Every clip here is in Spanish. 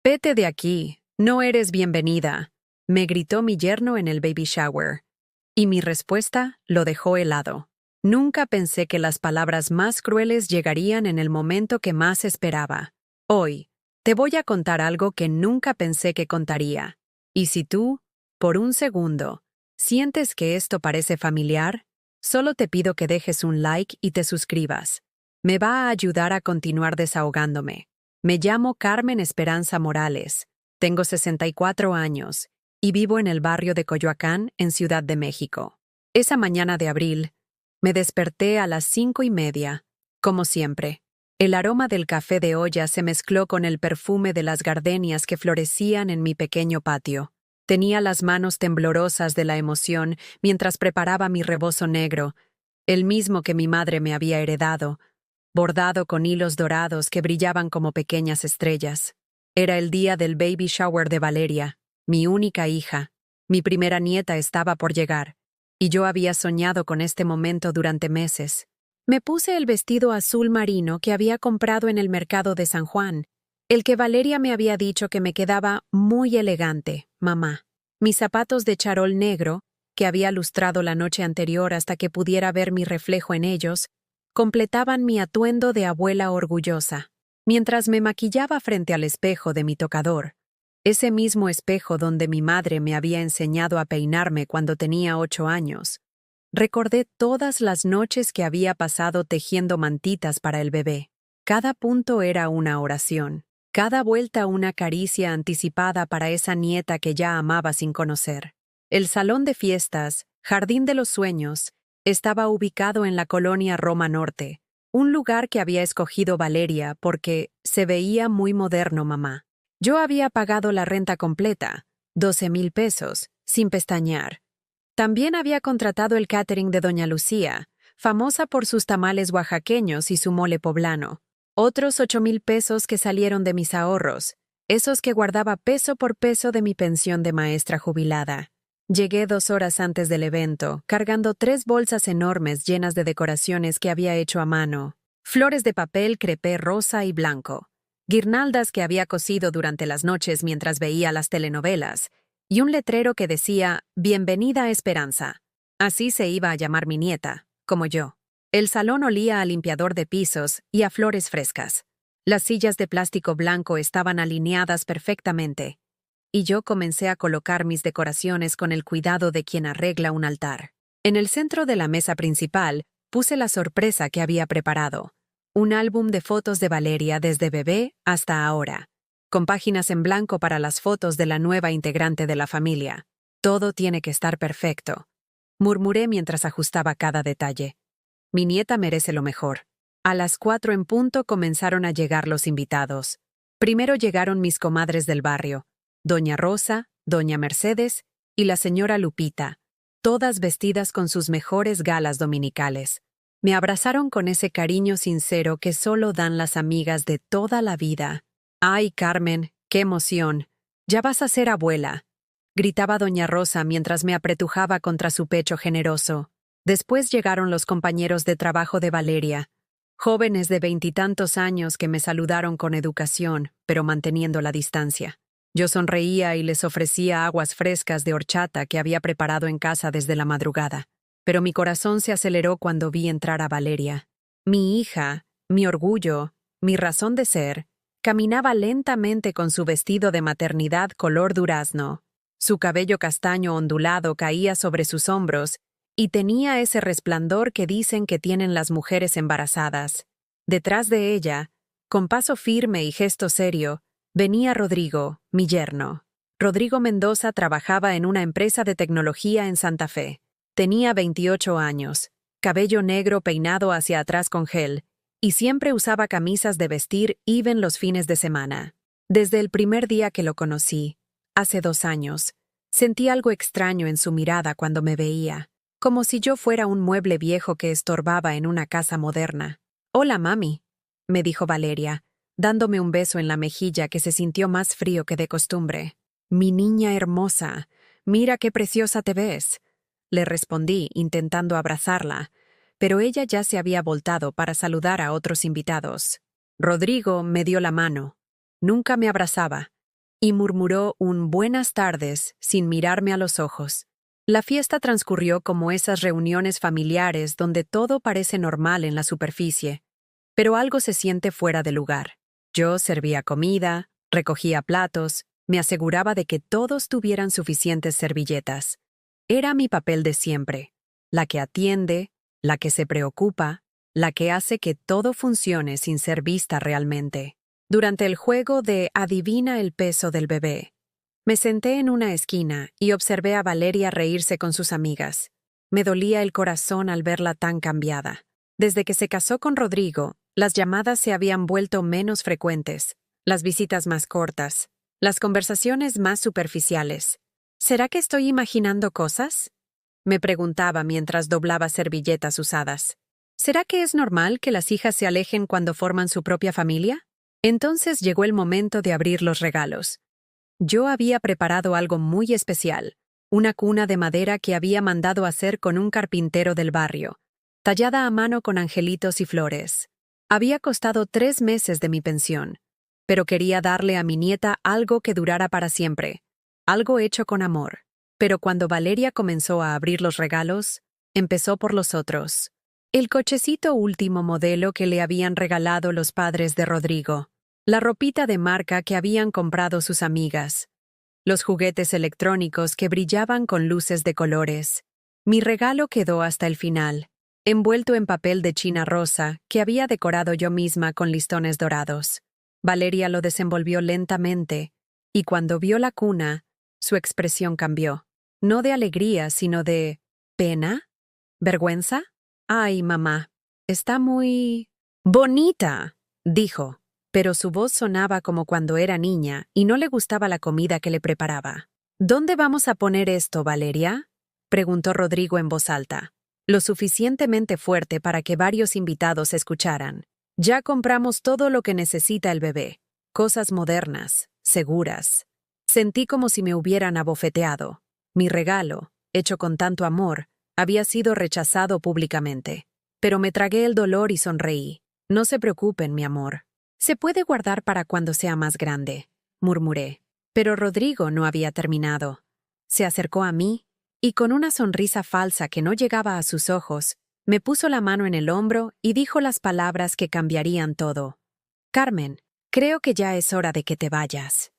Vete de aquí, no eres bienvenida, me gritó mi yerno en el baby shower. Y mi respuesta lo dejó helado. Nunca pensé que las palabras más crueles llegarían en el momento que más esperaba. Hoy, te voy a contar algo que nunca pensé que contaría. Y si tú, por un segundo, sientes que esto parece familiar, solo te pido que dejes un like y te suscribas. Me va a ayudar a continuar desahogándome. Me llamo Carmen Esperanza Morales, tengo 64 años y vivo en el barrio de Coyoacán, en Ciudad de México. Esa mañana de abril, me desperté a las 5:30, como siempre. El aroma del café de olla se mezcló con el perfume de las gardenias que florecían en mi pequeño patio. Tenía las manos temblorosas de la emoción mientras preparaba mi rebozo negro, el mismo que mi madre me había heredado, bordado con hilos dorados que brillaban como pequeñas estrellas. Era el día del baby shower de Valeria, mi única hija. Mi primera nieta estaba por llegar, y yo había soñado con este momento durante meses. Me puse el vestido azul marino que había comprado en el mercado de San Juan, el que Valeria me había dicho que me quedaba muy elegante, mamá. Mis zapatos de charol negro, que había lustrado la noche anterior hasta que pudiera ver mi reflejo en ellos, completaban mi atuendo de abuela orgullosa. Mientras me maquillaba frente al espejo de mi tocador, ese mismo espejo donde mi madre me había enseñado a peinarme cuando tenía 8 años, recordé todas las noches que había pasado tejiendo mantitas para el bebé. Cada punto era una oración, cada vuelta una caricia anticipada para esa nieta que ya amaba sin conocer. El salón de fiestas, Jardín de los Sueños, estaba ubicado en la colonia Roma Norte, un lugar que había escogido Valeria porque se veía muy moderno, mamá. Yo había pagado la renta completa, 12,000 pesos, sin pestañear. También había contratado el catering de Doña Lucía, famosa por sus tamales oaxaqueños y su mole poblano. Otros 8,000 pesos que salieron de mis ahorros, esos que guardaba peso por peso de mi pensión de maestra jubilada. Llegué 2 horas antes del evento, cargando 3 bolsas enormes llenas de decoraciones que había hecho a mano, flores de papel crepé rosa y blanco, guirnaldas que había cosido durante las noches mientras veía las telenovelas, y un letrero que decía «Bienvenida Esperanza». Así se iba a llamar mi nieta, como yo. El salón olía a limpiador de pisos y a flores frescas. Las sillas de plástico blanco estaban alineadas perfectamente, y yo comencé a colocar mis decoraciones con el cuidado de quien arregla un altar. En el centro de la mesa principal puse la sorpresa que había preparado, un álbum de fotos de Valeria desde bebé hasta ahora, con páginas en blanco para las fotos de la nueva integrante de la familia. Todo tiene que estar perfecto, murmuré mientras ajustaba cada detalle. Mi nieta merece lo mejor. A las 4 en punto comenzaron a llegar los invitados. Primero llegaron mis comadres del barrio, Doña Rosa, Doña Mercedes y la señora Lupita, todas vestidas con sus mejores galas dominicales. Me abrazaron con ese cariño sincero que solo dan las amigas de toda la vida. «Ay, Carmen, qué emoción. Ya vas a ser abuela», gritaba Doña Rosa mientras me apretujaba contra su pecho generoso. Después llegaron los compañeros de trabajo de Valeria, jóvenes de 20 y tantos años que me saludaron con educación, pero manteniendo la distancia. Yo sonreía y les ofrecía aguas frescas de horchata que había preparado en casa desde la madrugada. Pero mi corazón se aceleró cuando vi entrar a Valeria. Mi hija, mi orgullo, mi razón de ser, caminaba lentamente con su vestido de maternidad color durazno. Su cabello castaño ondulado caía sobre sus hombros y tenía ese resplandor que dicen que tienen las mujeres embarazadas. Detrás de ella, con paso firme y gesto serio, venía Rodrigo, mi yerno. Rodrigo Mendoza trabajaba en una empresa de tecnología en Santa Fe. Tenía 28 años, cabello negro peinado hacia atrás con gel, y siempre usaba camisas de vestir even los fines de semana. Desde el primer día que lo conocí, hace 2 años, sentí algo extraño en su mirada cuando me veía, como si yo fuera un mueble viejo que estorbaba en una casa moderna. «Hola, mami», me dijo Valeria, dándome un beso en la mejilla que se sintió más frío que de costumbre. «Mi niña hermosa, mira qué preciosa te ves», le respondí intentando abrazarla, pero ella ya se había voltado para saludar a otros invitados. Rodrigo me dio la mano. Nunca me abrazaba, y murmuró un buenas tardes sin mirarme a los ojos. La fiesta transcurrió como esas reuniones familiares donde todo parece normal en la superficie, pero algo se siente fuera de lugar. Yo servía comida, recogía platos, me aseguraba de que todos tuvieran suficientes servilletas. Era mi papel de siempre, la que atiende, la que se preocupa, la que hace que todo funcione sin ser vista realmente. Durante el juego de Adivina el peso del bebé, me senté en una esquina y observé a Valeria reírse con sus amigas. Me dolía el corazón al verla tan cambiada. Desde que se casó con Rodrigo, las llamadas se habían vuelto menos frecuentes, las visitas más cortas, las conversaciones más superficiales. ¿Será que estoy imaginando cosas?, me preguntaba mientras doblaba servilletas usadas. ¿Será que es normal que las hijas se alejen cuando forman su propia familia? Entonces llegó el momento de abrir los regalos. Yo había preparado algo muy especial, una cuna de madera que había mandado hacer con un carpintero del barrio, tallada a mano con angelitos y flores. Había costado 3 meses de mi pensión, pero quería darle a mi nieta algo que durara para siempre, algo hecho con amor. Pero cuando Valeria comenzó a abrir los regalos, empezó por los otros. El cochecito último modelo que le habían regalado los padres de Rodrigo, la ropita de marca que habían comprado sus amigas, los juguetes electrónicos que brillaban con luces de colores. Mi regalo quedó hasta el final, envuelto en papel de china rosa que había decorado yo misma con listones dorados. Valeria lo desenvolvió lentamente, y cuando vio la cuna, su expresión cambió. No de alegría, sino de ¿pena? ¿Vergüenza? Ay, mamá, está muy bonita, dijo, pero su voz sonaba como cuando era niña y no le gustaba la comida que le preparaba. ¿Dónde vamos a poner esto, Valeria?, preguntó Rodrigo en voz alta, lo suficientemente fuerte para que varios invitados escucharan. Ya compramos todo lo que necesita el bebé, cosas modernas, seguras. Sentí como si me hubieran abofeteado. Mi regalo, hecho con tanto amor, había sido rechazado públicamente. Pero me tragué el dolor y sonreí. No se preocupen, mi amor. Se puede guardar para cuando sea más grande, murmuré. Pero Rodrigo no había terminado. Se acercó a mí y con una sonrisa falsa que no llegaba a sus ojos, me puso la mano en el hombro y dijo las palabras que cambiarían todo. Carmen, creo que ya es hora de que te vayas.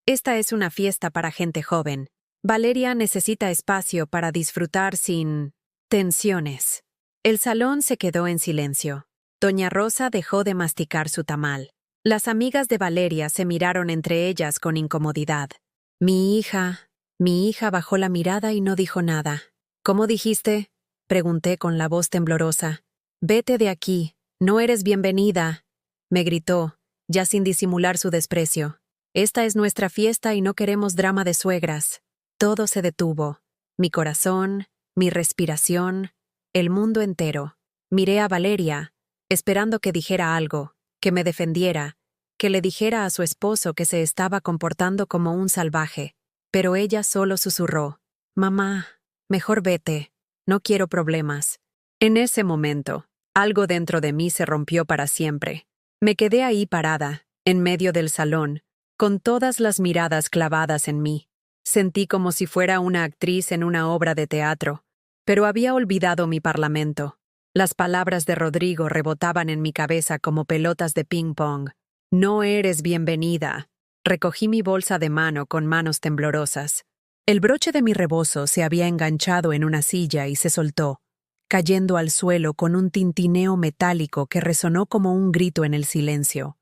Esta es una fiesta para gente joven. Valeria necesita espacio para disfrutar sin tensiones. El salón se quedó en silencio. Doña Rosa dejó de masticar su tamal. Las amigas de Valeria se miraron entre ellas con incomodidad. Mi hija bajó la mirada y no dijo nada. ¿Cómo dijiste?, pregunté con la voz temblorosa. Vete de aquí, no eres bienvenida, me gritó, ya sin disimular su desprecio. Esta es nuestra fiesta y no queremos drama de suegras. Todo se detuvo. Mi corazón, mi respiración, el mundo entero. Miré a Valeria, esperando que dijera algo, que me defendiera, que le dijera a su esposo que se estaba comportando como un salvaje. Pero ella solo susurró. Mamá, mejor vete. No quiero problemas. En ese momento, algo dentro de mí se rompió para siempre. Me quedé ahí parada, en medio del salón, con todas las miradas clavadas en mí. Sentí como si fuera una actriz en una obra de teatro, pero había olvidado mi parlamento. Las palabras de Rodrigo rebotaban en mi cabeza como pelotas de ping-pong. No eres bienvenida. Recogí mi bolsa de mano con manos temblorosas. El broche de mi rebozo se había enganchado en una silla y se soltó, cayendo al suelo con un tintineo metálico que resonó como un grito en el silencio.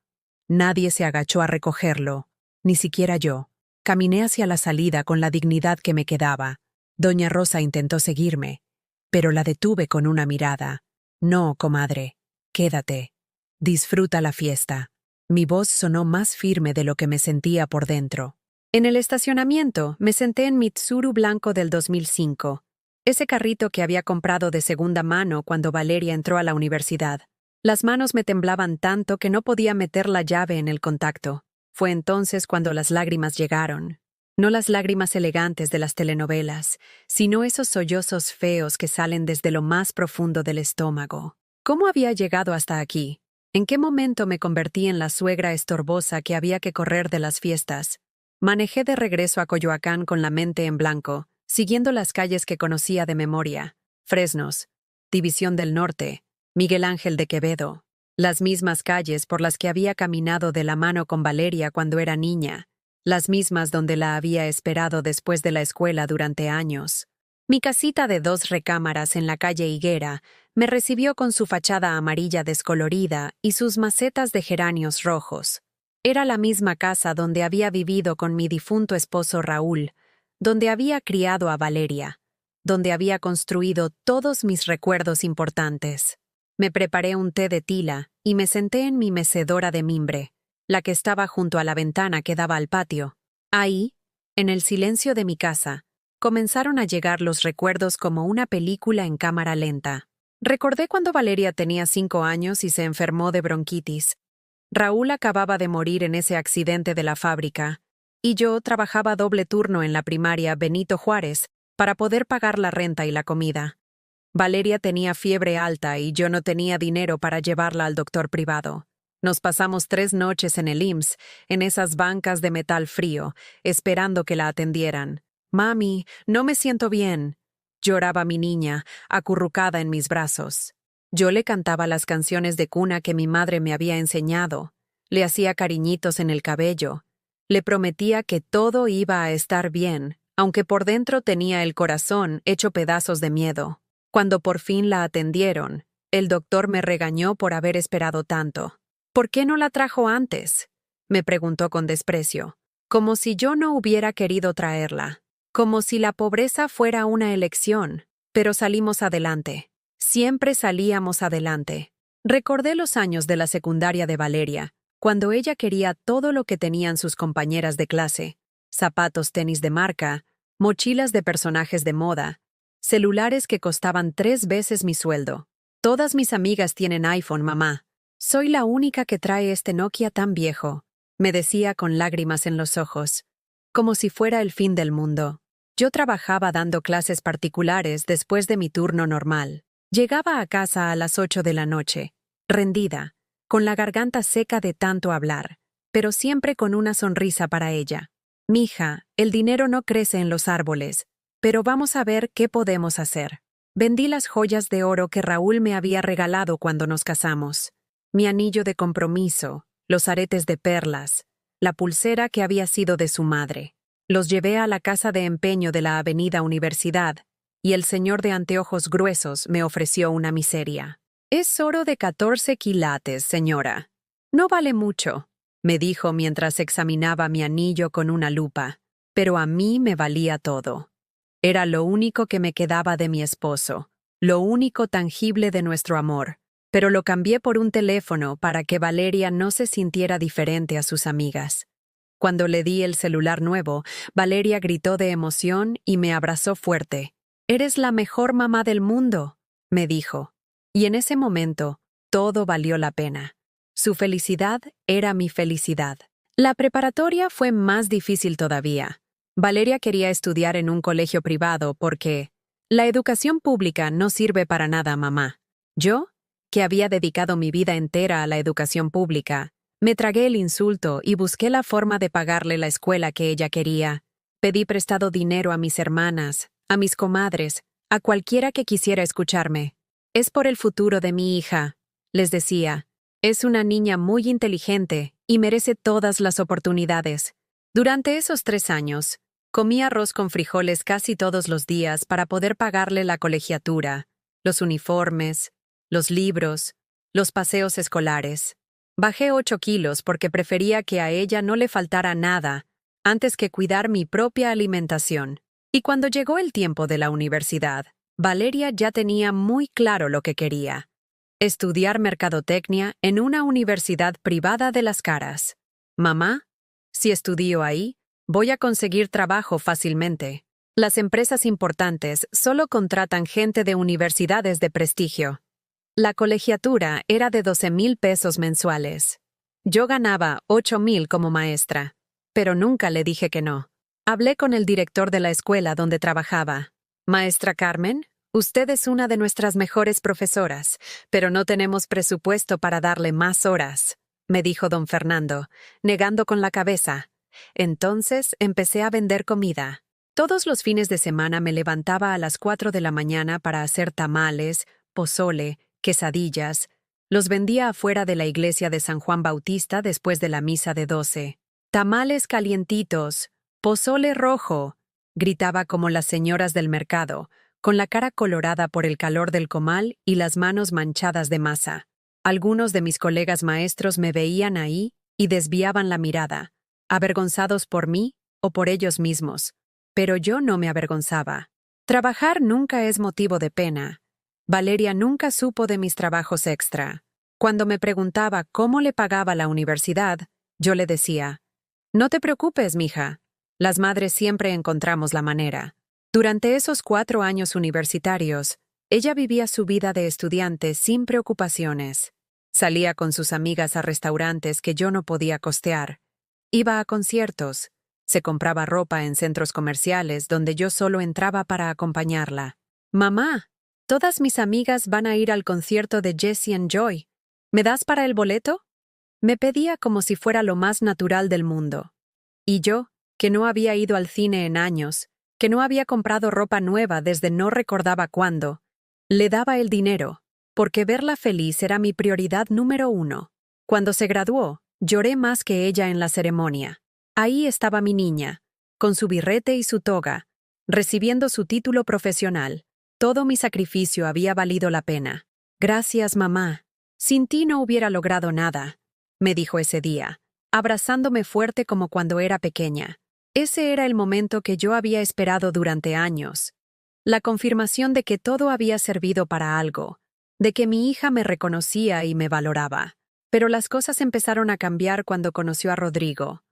Nadie se agachó a recogerlo, ni siquiera yo. Caminé hacia la salida con la dignidad que me quedaba. Doña Rosa intentó seguirme, pero la detuve con una mirada. No, comadre, quédate. Disfruta la fiesta. Mi voz sonó más firme de lo que me sentía por dentro. En el estacionamiento me senté en mi Tsuru blanco del 2005, ese carrito que había comprado de segunda mano cuando Valeria entró a la universidad. Las manos me temblaban tanto que no podía meter la llave en el contacto. Fue entonces cuando las lágrimas llegaron. No las lágrimas elegantes de las telenovelas, sino esos sollozos feos que salen desde lo más profundo del estómago. ¿Cómo había llegado hasta aquí? ¿En qué momento me convertí en la suegra estorbosa que había que correr de las fiestas? Manejé de regreso a Coyoacán con la mente en blanco, siguiendo las calles que conocía de memoria: Fresnos, División del Norte, Miguel Ángel de Quevedo, las mismas calles por las que había caminado de la mano con Valeria cuando era niña, las mismas donde la había esperado después de la escuela durante años. Mi casita de 2 recámaras en la calle Higuera me recibió con su fachada amarilla descolorida y sus macetas de geranios rojos. Era la misma casa donde había vivido con mi difunto esposo Raúl, donde había criado a Valeria, donde había construido todos mis recuerdos importantes. Me preparé un té de tila y me senté en mi mecedora de mimbre, la que estaba junto a la ventana que daba al patio. Ahí, en el silencio de mi casa, comenzaron a llegar los recuerdos como una película en cámara lenta. Recordé cuando Valeria tenía 5 años y se enfermó de bronquitis. Raúl acababa de morir en ese accidente de la fábrica, y yo trabajaba doble turno en la primaria Benito Juárez para poder pagar la renta y la comida. Valeria tenía fiebre alta y yo no tenía dinero para llevarla al doctor privado. Nos pasamos 3 noches en el IMSS, en esas bancas de metal frío, esperando que la atendieran. «Mami, no me siento bien», lloraba mi niña, acurrucada en mis brazos. Yo le cantaba las canciones de cuna que mi madre me había enseñado, le hacía cariñitos en el cabello, le prometía que todo iba a estar bien, aunque por dentro tenía el corazón hecho pedazos de miedo. Cuando por fin la atendieron, el doctor me regañó por haber esperado tanto. «¿Por qué no la trajo antes?», me preguntó con desprecio, como si yo no hubiera querido traerla. Como si la pobreza fuera una elección, pero salimos adelante. Siempre salíamos adelante. Recordé los años de la secundaria de Valeria, cuando ella quería todo lo que tenían sus compañeras de clase: zapatos tenis de marca, mochilas de personajes de moda, celulares que costaban 3 veces mi sueldo. «Todas mis amigas tienen iPhone, mamá. Soy la única que trae este Nokia tan viejo», me decía con lágrimas en los ojos, como si fuera el fin del mundo. Yo trabajaba dando clases particulares después de mi turno normal. Llegaba a casa a las 8 de la noche, rendida, con la garganta seca de tanto hablar, pero siempre con una sonrisa para ella. «Mija, el dinero no crece en los árboles, pero vamos a ver qué podemos hacer». Vendí las joyas de oro que Raúl me había regalado cuando nos casamos, mi anillo de compromiso, los aretes de perlas, la pulsera que había sido de su madre. Los llevé a la casa de empeño de la avenida Universidad, y el señor de anteojos gruesos me ofreció una miseria. «Es oro de 14 quilates, señora. No vale mucho», me dijo mientras examinaba mi anillo con una lupa, pero a mí me valía todo. Era lo único que me quedaba de mi esposo, lo único tangible de nuestro amor, pero lo cambié por un teléfono para que Valeria no se sintiera diferente a sus amigas. Cuando le di el celular nuevo, Valeria gritó de emoción y me abrazó fuerte. «Eres la mejor mamá del mundo», me dijo. Y en ese momento, todo valió la pena. Su felicidad era mi felicidad. La preparatoria fue más difícil todavía. Valeria quería estudiar en un colegio privado porque «la educación pública no sirve para nada, mamá». Yo, que había dedicado mi vida entera a la educación pública, me tragué el insulto y busqué la forma de pagarle la escuela que ella quería. Pedí prestado dinero a mis hermanas, a mis comadres, a cualquiera que quisiera escucharme. «Es por el futuro de mi hija», les decía. «Es una niña muy inteligente y merece todas las oportunidades». Durante esos 3 años, comí arroz con frijoles casi todos los días para poder pagarle la colegiatura, los uniformes, los libros, los paseos escolares. Bajé 8 kilos porque prefería que a ella no le faltara nada antes que cuidar mi propia alimentación. Y cuando llegó el tiempo de la universidad, Valeria ya tenía muy claro lo que quería: estudiar mercadotecnia en una universidad privada de Las Caras. «Mamá, si estudio ahí, voy a conseguir trabajo fácilmente. Las empresas importantes solo contratan gente de universidades de prestigio». La colegiatura era de 12,000 pesos mensuales. Yo ganaba 8,000 como maestra, pero nunca le dije que no. Hablé con el director de la escuela donde trabajaba. «Maestra Carmen, usted es una de nuestras mejores profesoras, pero no tenemos presupuesto para darle más horas», me dijo don Fernando, negando con la cabeza. Entonces empecé a vender comida. Todos los fines de semana me levantaba a las 4 de la mañana para hacer tamales, pozole, quesadillas. Los vendía afuera de la iglesia de San Juan Bautista después de la misa de 12. Tamales calientitos, pozole rojo, gritaba como las señoras del mercado, con la cara colorada por el calor del comal y las manos manchadas de masa. Algunos de mis colegas maestros me veían ahí y desviaban la mirada, avergonzados por mí o por ellos mismos. Pero yo no me avergonzaba. Trabajar nunca es motivo de pena. Valeria nunca supo de mis trabajos extra. Cuando me preguntaba cómo le pagaba la universidad, yo le decía, «No te preocupes, mija. Las madres siempre encontramos la manera». Durante esos 4 años universitarios, ella vivía su vida de estudiante sin preocupaciones. Salía con sus amigas a restaurantes que yo no podía costear. Iba a conciertos. Se compraba ropa en centros comerciales donde yo solo entraba para acompañarla. «Mamá, todas mis amigas van a ir al concierto de Jesse and Joy. ¿Me das para el boleto?». Me pedía como si fuera lo más natural del mundo. Y yo, que no había ido al cine en años, que no había comprado ropa nueva desde no recordaba cuándo, le daba el dinero, porque verla feliz era mi prioridad número 1. Cuando se graduó, lloré más que ella en la ceremonia. Ahí estaba mi niña, con su birrete y su toga, recibiendo su título profesional. Todo mi sacrificio había valido la pena. «Gracias, mamá. Sin ti no hubiera logrado nada», me dijo ese día, abrazándome fuerte como cuando era pequeña. Ese era el momento que yo había esperado durante años. La confirmación de que todo había servido para algo, de que mi hija me reconocía y me valoraba. Pero las cosas empezaron a cambiar cuando conoció a Rodrigo.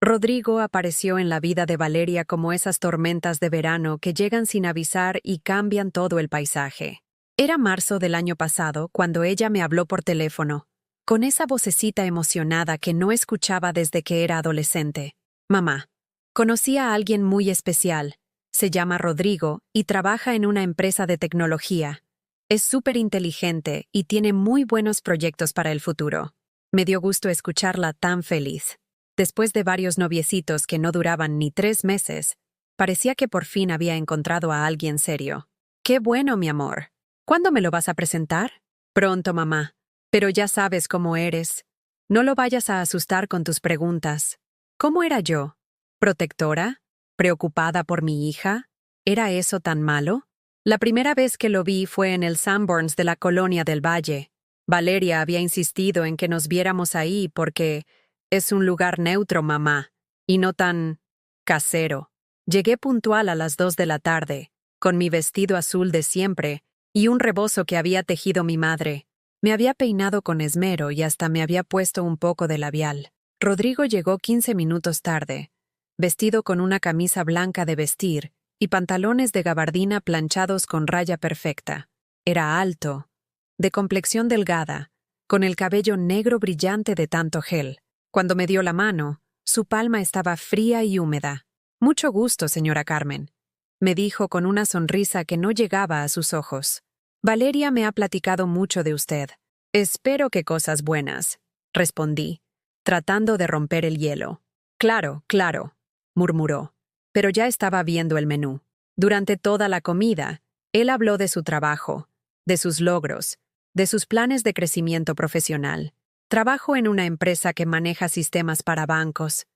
Rodrigo apareció en la vida de Valeria como esas tormentas de verano que llegan sin avisar y cambian todo el paisaje. Era marzo del año pasado cuando ella me habló por teléfono, con esa vocecita emocionada que no escuchaba desde que era adolescente. «Mamá, conocí a alguien muy especial. Se llama Rodrigo y trabaja en una empresa de tecnología. Es súper inteligente y tiene muy buenos proyectos para el futuro». Me dio gusto escucharla tan feliz. Después de varios noviecitos que no duraban ni 3 meses, parecía que por fin había encontrado a alguien serio. «Qué bueno, mi amor. ¿Cuándo me lo vas a presentar?» «Pronto, mamá. Pero ya sabes cómo eres. No lo vayas a asustar con tus preguntas». ¿Cómo era yo? ¿Protectora? ¿Preocupada por mi hija? ¿Era eso tan malo? La primera vez que lo vi fue en el Sanborns de la Colonia del Valle. Valeria había insistido en que nos viéramos ahí porque es un lugar neutro, mamá, y no tan casero. Llegué puntual a las 2 de la tarde, con mi vestido azul de siempre y un rebozo que había tejido mi madre. Me había peinado con esmero y hasta me había puesto un poco de labial. Rodrigo llegó 15 minutos tarde, vestido con una camisa blanca de vestir y pantalones de gabardina planchados con raya perfecta. Era alto, de complexión delgada, con el cabello negro brillante de tanto gel. Cuando me dio la mano, su palma estaba fría y húmeda. «Mucho gusto, señora Carmen», me dijo con una sonrisa que no llegaba a sus ojos. «Valeria me ha platicado mucho de usted». «Espero que cosas buenas», respondí, tratando de romper el hielo. «Claro, claro», murmuró, pero ya estaba viendo el menú. Durante toda la comida, él habló de su trabajo, de sus logros, de sus planes de crecimiento profesional. «Trabajo en una empresa que maneja sistemas para bancos.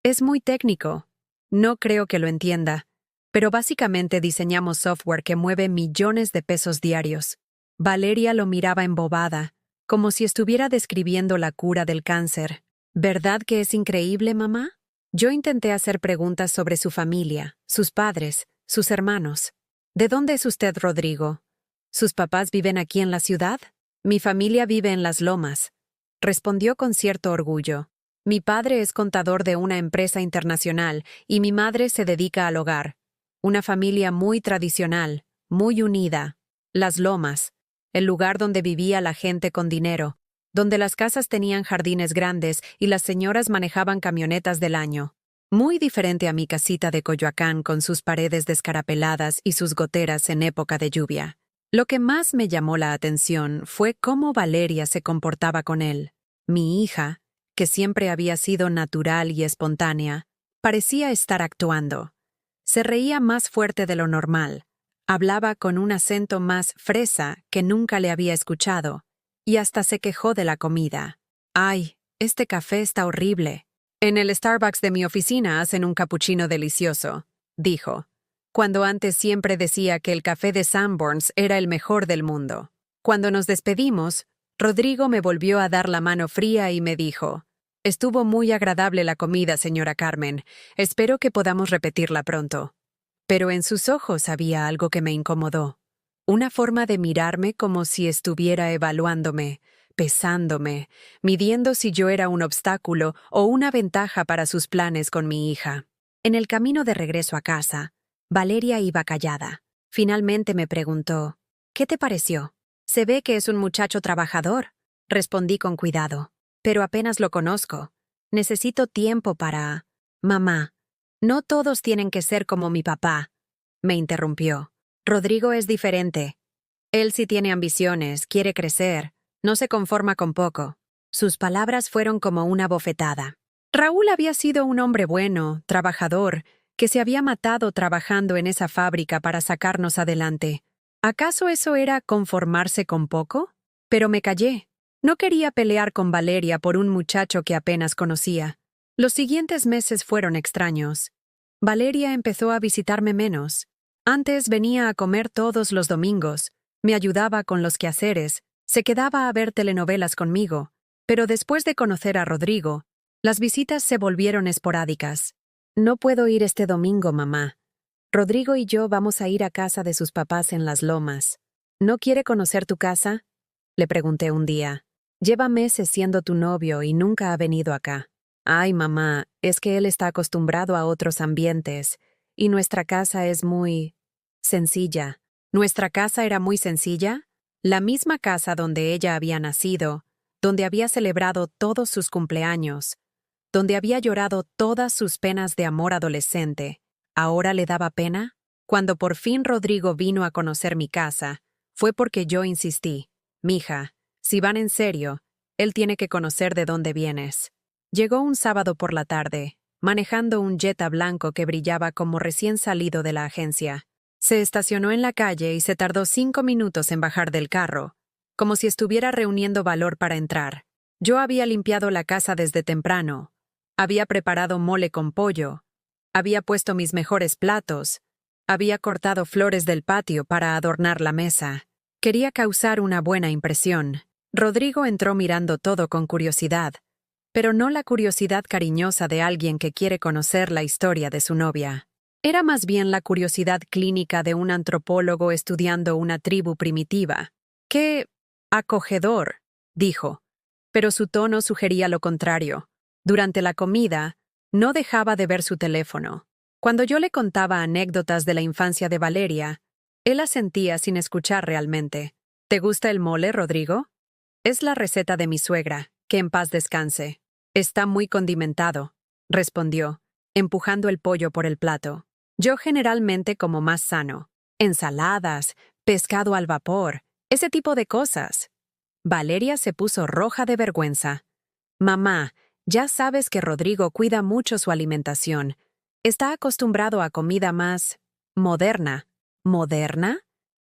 Es muy técnico. No creo que lo entienda, pero básicamente diseñamos software que mueve millones de pesos diarios». Valeria lo miraba embobada, como si estuviera describiendo la cura del cáncer. «¿Verdad que es increíble, mamá?». Yo intenté hacer preguntas sobre su familia, sus padres, sus hermanos. «¿De dónde es usted, Rodrigo? ¿Sus papás viven aquí en la ciudad?». «Mi familia vive en Las Lomas», respondió con cierto orgullo. «Mi padre es contador de una empresa internacional y mi madre se dedica al hogar. Una familia muy tradicional, muy unida. Las Lomas, el lugar donde vivía la gente con dinero, donde las casas tenían jardines grandes y las señoras manejaban camionetas del año. Muy diferente a mi casita de Coyoacán con sus paredes descarapeladas y sus goteras en época de lluvia». Lo que más me llamó la atención fue cómo Valeria se comportaba con él. Mi hija, que siempre había sido natural y espontánea, Parecía estar actuando. Se reía más fuerte de lo normal. Hablaba con un acento más fresa que nunca le había escuchado, y hasta se quejó de la comida. «Ay, este café está horrible. En el Starbucks de mi oficina hacen un capuchino delicioso», dijo, cuando antes siempre decía que el café de Sanborns era el mejor del mundo. Cuando nos despedimos, Rodrigo me volvió a dar la mano fría y me dijo: «Estuvo muy agradable la comida, señora Carmen. Espero que podamos repetirla pronto». Pero en sus ojos había algo que me incomodó. Una forma de mirarme como si estuviera evaluándome, pesándome, midiendo si yo era un obstáculo o una ventaja para sus planes con mi hija. En el camino de regreso a casa, Valeria iba callada. Finalmente me preguntó: «¿Qué te pareció?» «Se ve que es un muchacho trabajador», respondí con cuidado. «Pero apenas lo conozco. Necesito tiempo para...» «Mamá, no todos tienen que ser como mi papá», me interrumpió. «Rodrigo es diferente. Él sí tiene ambiciones, quiere crecer, no se conforma con poco». Sus palabras fueron como una bofetada. Raúl había sido un hombre bueno, trabajador, que se había matado trabajando en esa fábrica para sacarnos adelante. ¿Acaso eso era conformarse con poco? Pero me callé. No quería pelear con Valeria por un muchacho que apenas conocía. Los siguientes meses fueron extraños. Valeria empezó a visitarme menos. Antes venía a comer todos los domingos, me ayudaba con los quehaceres, se quedaba a ver telenovelas conmigo, pero después de conocer a Rodrigo, las visitas se volvieron esporádicas. «No puedo ir este domingo, mamá. Rodrigo y yo vamos a ir a casa de sus papás en Las Lomas. ¿No quiere conocer tu casa?», le pregunté un día. «Lleva meses siendo tu novio y nunca ha venido acá». «Ay, mamá, es que él está acostumbrado a otros ambientes, y nuestra casa es muy... sencilla». ¿Nuestra casa era muy sencilla? La misma casa donde ella había nacido, donde había celebrado todos sus cumpleaños, donde había llorado todas sus penas de amor adolescente. ¿Ahora le daba pena? Cuando por fin Rodrigo vino a conocer mi casa, fue porque yo insistí: «Mija, si van en serio, él tiene que conocer de dónde vienes». Llegó un sábado por la tarde, manejando un Jetta blanco que brillaba como recién salido de la agencia. Se estacionó en la calle y se tardó 5 minutos en bajar del carro, como si estuviera reuniendo valor para entrar. Yo había limpiado la casa desde temprano, había preparado mole con pollo, había puesto mis mejores platos, había cortado flores del patio para adornar la mesa. Quería causar una buena impresión. Rodrigo entró mirando todo con curiosidad, pero no la curiosidad cariñosa de alguien que quiere conocer la historia de su novia. Era más bien la curiosidad clínica de un antropólogo estudiando una tribu primitiva. «¡Qué acogedor!», dijo, pero su tono sugería lo contrario. Durante la comida, no dejaba de ver su teléfono. Cuando yo le contaba anécdotas de la infancia de Valeria, él asentía sin escuchar realmente. «¿Te gusta el mole, Rodrigo?» «Es la receta de mi suegra, que en paz descanse». «Está muy condimentado», respondió, empujando el pollo por el plato. «Yo generalmente como más sano. Ensaladas, pescado al vapor, ese tipo de cosas». Valeria se puso roja de vergüenza. «Mamá, ya sabes que Rodrigo cuida mucho su alimentación. Está acostumbrado a comida más moderna». ¿Moderna?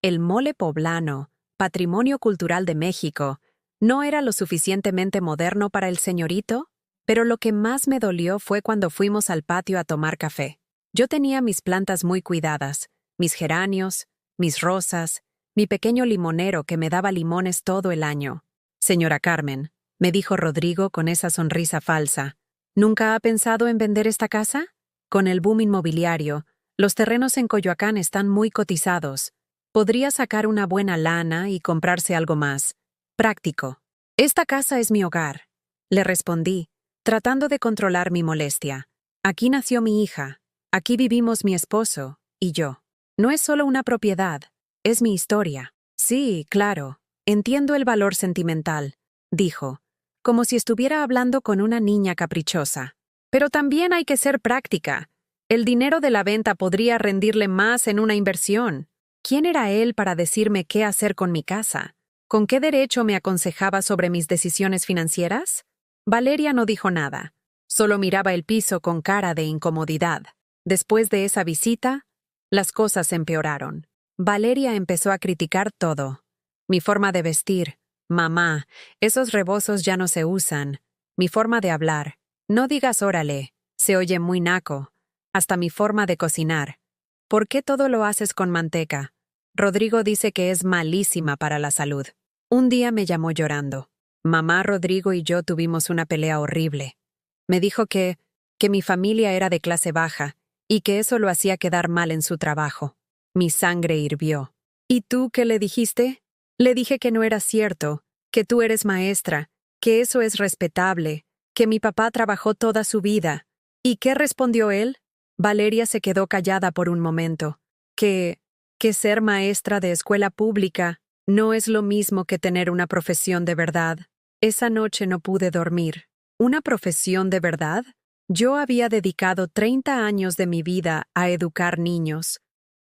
El mole poblano, patrimonio cultural de México, ¿no era lo suficientemente moderno para el señorito? Pero lo que más me dolió fue cuando fuimos al patio a tomar café. Yo tenía mis plantas muy cuidadas, mis geranios, mis rosas, mi pequeño limonero que me daba limones todo el año. «Señora Carmen», me dijo Rodrigo con esa sonrisa falsa, ¿nunca ha pensado en vender esta casa? Con el boom inmobiliario, los terrenos en Coyoacán están muy cotizados. Podría sacar una buena lana y comprarse algo más práctico. «Esta casa es mi hogar», le respondí, tratando de controlar mi molestia. «Aquí nació mi hija, aquí vivimos mi esposo y yo. No es solo una propiedad, es mi historia». «Sí, claro, entiendo el valor sentimental», dijo, como si estuviera hablando con una niña caprichosa. «Pero también hay que ser práctica. El dinero de la venta podría rendirle más en una inversión». ¿Quién era él para decirme qué hacer con mi casa? ¿Con qué derecho me aconsejaba sobre mis decisiones financieras? Valeria no dijo nada. Solo miraba el piso con cara de incomodidad. Después de esa visita, las cosas empeoraron. Valeria empezó a criticar todo. Mi forma de vestir. Mamá, esos rebozos ya no se usan. Mi forma de hablar. No digas órale. Se oye muy naco. Hasta mi forma de cocinar. ¿Por qué todo lo haces con manteca? Rodrigo dice que es malísima para la salud. Un día me llamó llorando. Mamá, Rodrigo y yo tuvimos una pelea horrible. Me dijo que mi familia era de clase baja y que eso lo hacía quedar mal en su trabajo. Mi sangre hirvió. ¿Y tú qué le dijiste? Le dije que no era cierto, que tú eres maestra, que eso es respetable, que mi papá trabajó toda su vida. ¿Y qué respondió él? Valeria se quedó callada por un momento. Que ser maestra de escuela pública no es lo mismo que tener una profesión de verdad. Esa noche no pude dormir. ¿Una profesión de verdad? Yo había dedicado 30 años de mi vida a educar niños.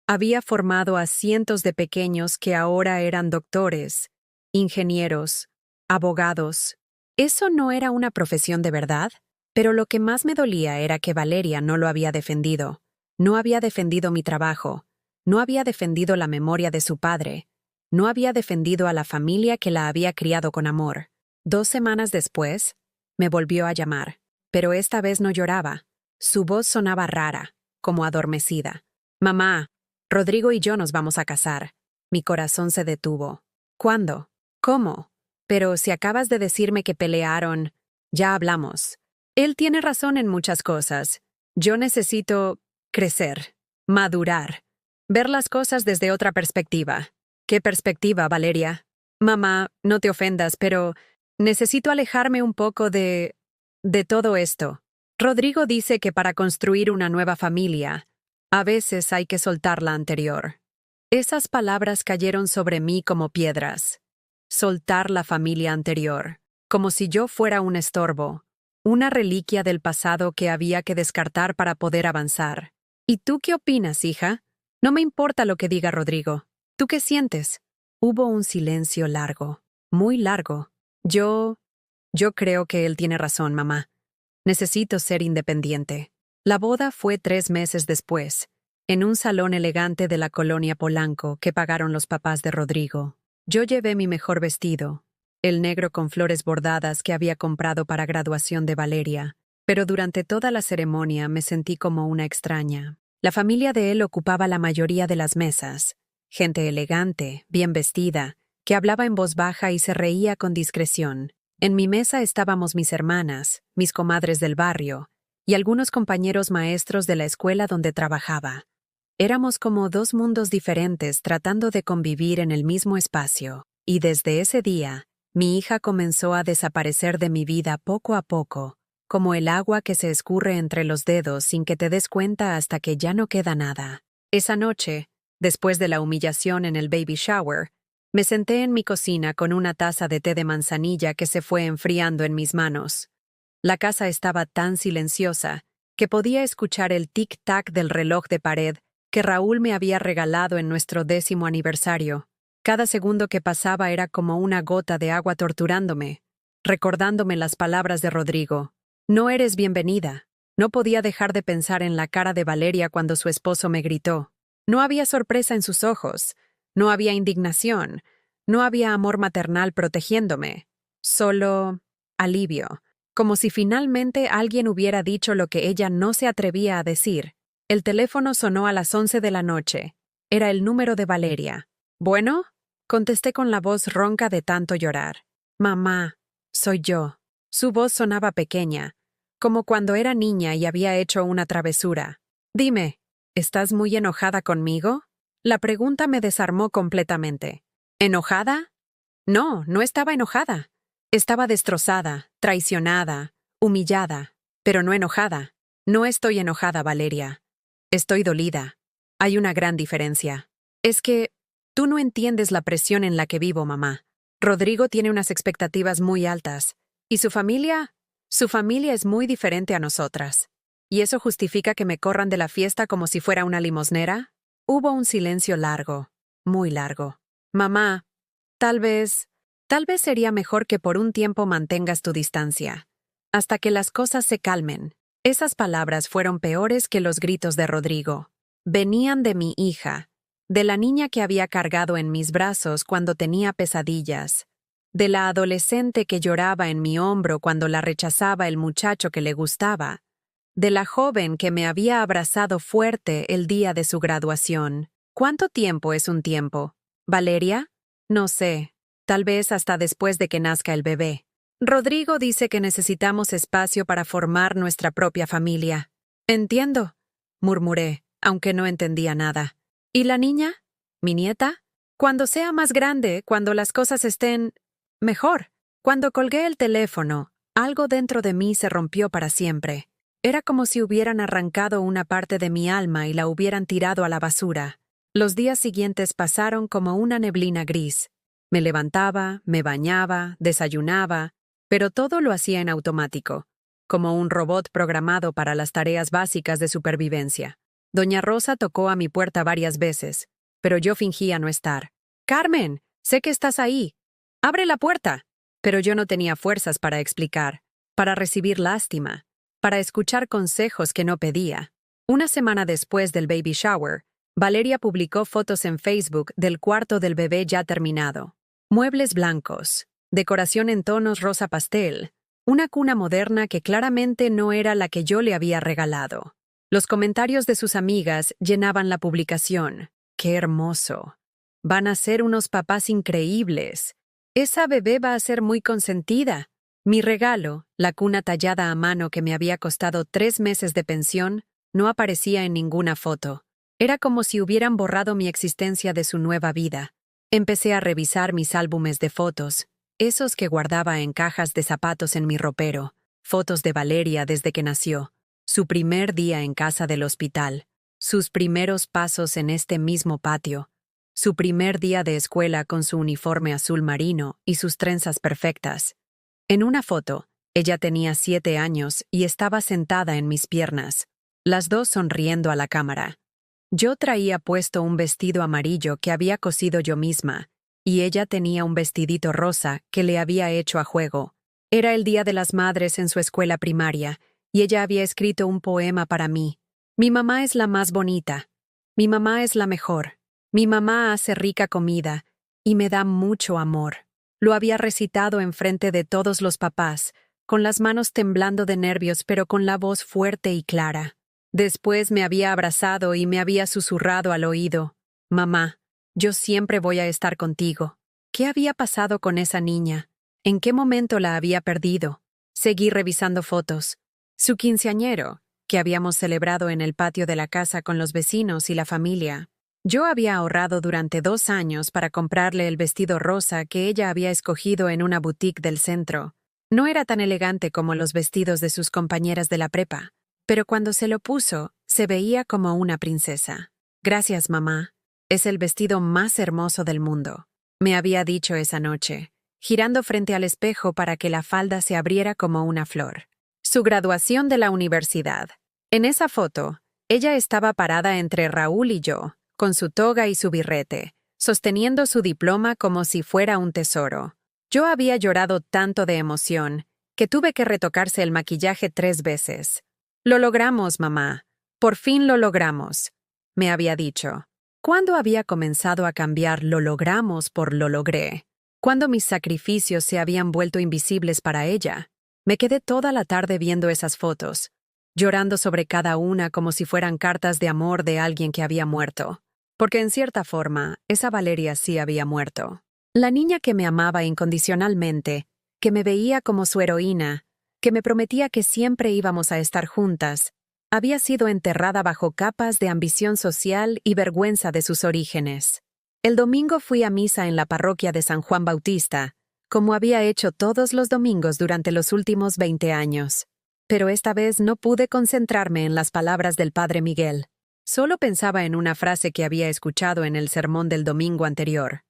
Había formado a cientos de pequeños que ahora eran doctores, ingenieros, abogados. ¿Eso no era una profesión de verdad? Pero lo que más me dolía era que Valeria no lo había defendido. No había defendido mi trabajo. No había defendido la memoria de su padre. No había defendido a la familia que la había criado con amor. 2 semanas después, me volvió a llamar, pero esta vez no lloraba. Su voz sonaba rara, como adormecida. Mamá, Rodrigo y yo nos vamos a casar. Mi corazón se detuvo. ¿Cuándo? ¿Cómo? Pero si acabas de decirme que pelearon, ya hablamos. Él tiene razón en muchas cosas. Yo necesito crecer, madurar, ver las cosas desde otra perspectiva. ¿Qué perspectiva, Valeria? Mamá, no te ofendas, pero necesito alejarme un poco de todo esto. Rodrigo dice que para construir una nueva familia, a veces hay que soltar la anterior. Esas palabras cayeron sobre mí como piedras. Soltar la familia anterior, como si yo fuera un estorbo, una reliquia del pasado que había que descartar para poder avanzar. ¿Y tú qué opinas, hija? No me importa lo que diga Rodrigo. ¿Tú qué sientes? Hubo un silencio largo, muy largo. Yo creo que él tiene razón, mamá. Necesito ser independiente. La boda fue 3 meses después, en un salón elegante de la colonia Polanco que pagaron los papás de Rodrigo. Yo llevé mi mejor vestido, el negro con flores bordadas que había comprado para graduación de Valeria, pero durante toda la ceremonia me sentí como una extraña. La familia de él ocupaba la mayoría de las mesas, gente elegante, bien vestida, que hablaba en voz baja y se reía con discreción. En mi mesa estábamos mis hermanas, mis comadres del barrio, y algunos compañeros maestros de la escuela donde trabajaba. Éramos como 2 mundos diferentes tratando de convivir en el mismo espacio, y desde ese día, mi hija comenzó a desaparecer de mi vida poco a poco, como el agua que se escurre entre los dedos sin que te des cuenta hasta que ya no queda nada. Esa noche, después de la humillación en el baby shower, me senté en mi cocina con una taza de té de manzanilla que se fue enfriando en mis manos. La casa estaba tan silenciosa que podía escuchar el tic-tac del reloj de pared que Raúl me había regalado en nuestro 10º aniversario. Cada segundo que pasaba era como una gota de agua torturándome, recordándome las palabras de Rodrigo. No eres bienvenida. No podía dejar de pensar en la cara de Valeria cuando su esposo me gritó. No había sorpresa en sus ojos. No había indignación, no había amor maternal protegiéndome, solo alivio, como si finalmente alguien hubiera dicho lo que ella no se atrevía a decir. El teléfono sonó a las 11 de la noche. Era el número de Valeria. ¿Bueno? Contesté con la voz ronca de tanto llorar. Mamá, soy yo. Su voz sonaba pequeña, como cuando era niña y había hecho una travesura. Dime, ¿estás muy enojada conmigo? La pregunta me desarmó completamente. ¿Enojada? No, no estaba enojada. Estaba destrozada, traicionada, humillada, pero no enojada. No estoy enojada, Valeria. Estoy dolida. Hay una gran diferencia. Es que tú no entiendes la presión en la que vivo, mamá. Rodrigo tiene unas expectativas muy altas. ¿Y su familia? Su familia es muy diferente a nosotras. ¿Y eso justifica que me corran de la fiesta como si fuera una limosnera? Hubo un silencio largo, muy largo. Mamá, tal vez sería mejor que por un tiempo mantengas tu distancia. hasta que las cosas se calmen. Esas palabras fueron peores que los gritos de Rodrigo. Venían de mi hija, de la niña que había cargado en mis brazos cuando tenía pesadillas, de la adolescente que lloraba en mi hombro cuando la rechazaba el muchacho que le gustaba, de la joven que me había abrazado fuerte el día de su graduación. ¿Cuánto tiempo es un tiempo? ¿Valeria? No sé. Tal vez hasta después de que nazca el bebé. Rodrigo dice que necesitamos espacio para formar nuestra propia familia. Entiendo, murmuré, aunque no entendía nada. ¿Y la niña? ¿Mi nieta? Cuando sea más grande, cuando las cosas estén mejor. Cuando colgué el teléfono, algo dentro de mí se rompió para siempre. Era como si hubieran arrancado una parte de mi alma y la hubieran tirado a la basura. Los días siguientes pasaron como una neblina gris. Me levantaba, me bañaba, desayunaba, pero todo lo hacía en automático, como un robot programado para las tareas básicas de supervivencia. Doña Rosa tocó a mi puerta varias veces, pero yo fingía no estar. «Carmen, sé que estás ahí. ¡Abre la puerta!». Pero yo no tenía fuerzas para explicar, para recibir lástima, para escuchar consejos que no pedía. Una semana después del baby shower, Valeria publicó fotos en Facebook del cuarto del bebé ya terminado. Muebles blancos, decoración en tonos rosa pastel, una cuna moderna que claramente no era la que yo le había regalado. Los comentarios de sus amigas llenaban la publicación. ¡Qué hermoso! Van a ser unos papás increíbles. Esa bebé va a ser muy consentida. Mi regalo, la cuna tallada a mano que me había costado 3 meses de pensión, no aparecía en ninguna foto. Era como si hubieran borrado mi existencia de su nueva vida. Empecé a revisar mis álbumes de fotos, esos que guardaba en cajas de zapatos en mi ropero, fotos de Valeria desde que nació, su primer día en casa del hospital, sus primeros pasos en este mismo patio, su primer día de escuela con su uniforme azul marino y sus trenzas perfectas. En una foto, ella tenía 7 años y estaba sentada en mis piernas, las dos sonriendo a la cámara. Yo traía puesto un vestido amarillo que había cosido yo misma, y ella tenía un vestidito rosa que le había hecho a juego. Era el Día de las Madres en su escuela primaria, y ella había escrito un poema para mí. Mi mamá es la más bonita. Mi mamá es la mejor. Mi mamá hace rica comida, y me da mucho amor. Lo había recitado enfrente de todos los papás, con las manos temblando de nervios pero con la voz fuerte y clara. Después me había abrazado y me había susurrado al oído: «Mamá, yo siempre voy a estar contigo». ¿Qué había pasado con esa niña? ¿En qué momento la había perdido? Seguí revisando fotos. Su quinceañero, que habíamos celebrado en el patio de la casa con los vecinos y la familia. Yo había ahorrado durante 2 años para comprarle el vestido rosa que ella había escogido en una boutique del centro. No era tan elegante como los vestidos de sus compañeras de la prepa, pero cuando se lo puso, se veía como una princesa. «Gracias, mamá. Es el vestido más hermoso del mundo», me había dicho esa noche, girando frente al espejo para que la falda se abriera como una flor. Su graduación de la universidad. En esa foto, ella estaba parada entre Raúl y yo, con su toga y su birrete, sosteniendo su diploma como si fuera un tesoro. Yo había llorado tanto de emoción que tuve que retocarse el maquillaje 3 veces. «Lo logramos, mamá. Por fin lo logramos», me había dicho. ¿Cuándo había comenzado a cambiar «lo logramos» por «lo logré»? ¿Cuándo mis sacrificios se habían vuelto invisibles para ella? Me quedé toda la tarde viendo esas fotos, llorando sobre cada una como si fueran cartas de amor de alguien que había muerto. Porque en cierta forma, esa Valeria sí había muerto. La niña que me amaba incondicionalmente, que me veía como su heroína, que me prometía que siempre íbamos a estar juntas, había sido enterrada bajo capas de ambición social y vergüenza de sus orígenes. El domingo fui a misa en la parroquia de San Juan Bautista, como había hecho todos los domingos durante los últimos 20 años. Pero esta vez no pude concentrarme en las palabras del padre Miguel. Solo pensaba en una frase que había escuchado en el sermón del domingo anterior.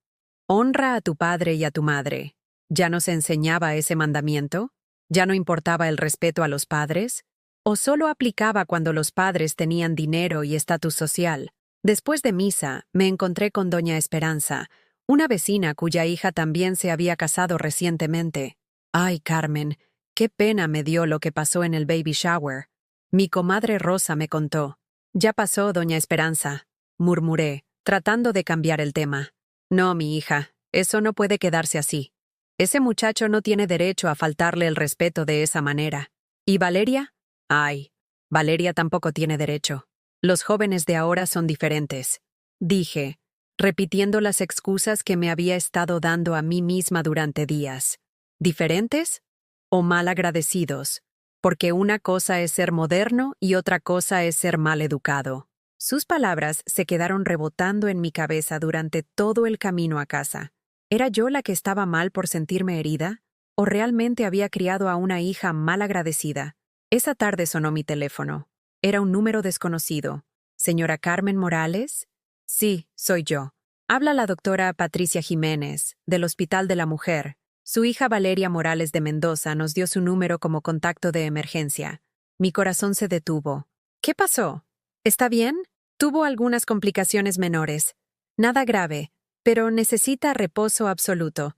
«Honra a tu padre y a tu madre». ¿Ya no se enseñaba ese mandamiento? ¿Ya no importaba el respeto a los padres? ¿O solo aplicaba cuando los padres tenían dinero y estatus social? Después de misa, me encontré con doña Esperanza, una vecina cuya hija también se había casado recientemente. «Ay, Carmen, Qué pena me dio lo que pasó en el baby shower. Mi comadre Rosa me contó. Ya pasó, doña Esperanza, murmuré, tratando de cambiar el tema. No, mi hija, eso no puede quedarse así. Ese muchacho no tiene derecho a faltarle el respeto de esa manera. ¿Y Valeria? Ay, Valeria tampoco tiene derecho. Los jóvenes de ahora son diferentes. Dije, repitiendo las excusas que me había estado dando a mí misma durante días. ¿Diferentes? ¿O mal agradecidos? Porque una cosa es ser moderno y otra cosa es ser mal educado. Sus palabras se quedaron rebotando en mi cabeza durante todo el camino a casa. ¿Era yo la que estaba mal por sentirme herida? ¿O realmente había criado a una hija mal agradecida? Esa tarde sonó mi teléfono. Era un número desconocido. ¿Señora Carmen Morales? Sí, soy yo. Habla la doctora Patricia Jiménez, del Hospital de la Mujer. Su hija Valeria Morales de Mendoza nos dio su número como contacto de emergencia. Mi corazón se detuvo. ¿Qué pasó? ¿Está bien? Tuvo algunas complicaciones menores. Nada grave, pero necesita reposo absoluto.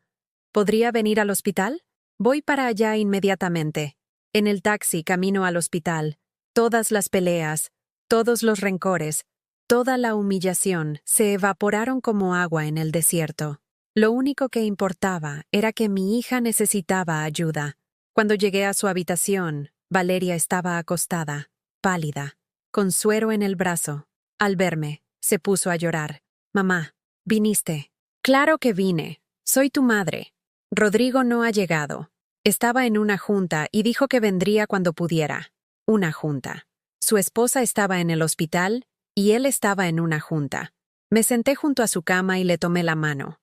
¿Podría venir al hospital? Voy para allá inmediatamente. En el taxi camino al hospital. Todas las peleas, todos los rencores, toda la humillación se evaporaron como agua en el desierto. Lo único que importaba era que mi hija necesitaba ayuda. Cuando llegué a su habitación, Valeria estaba acostada, pálida, con suero en el brazo. Al verme, se puso a llorar. Mamá, ¿viniste? Claro que vine. Soy tu madre. Rodrigo no ha llegado. Estaba en una junta y dijo que vendría cuando pudiera. Una junta. Su esposa estaba en el hospital y él estaba en una junta. Me senté junto a su cama y le tomé la mano.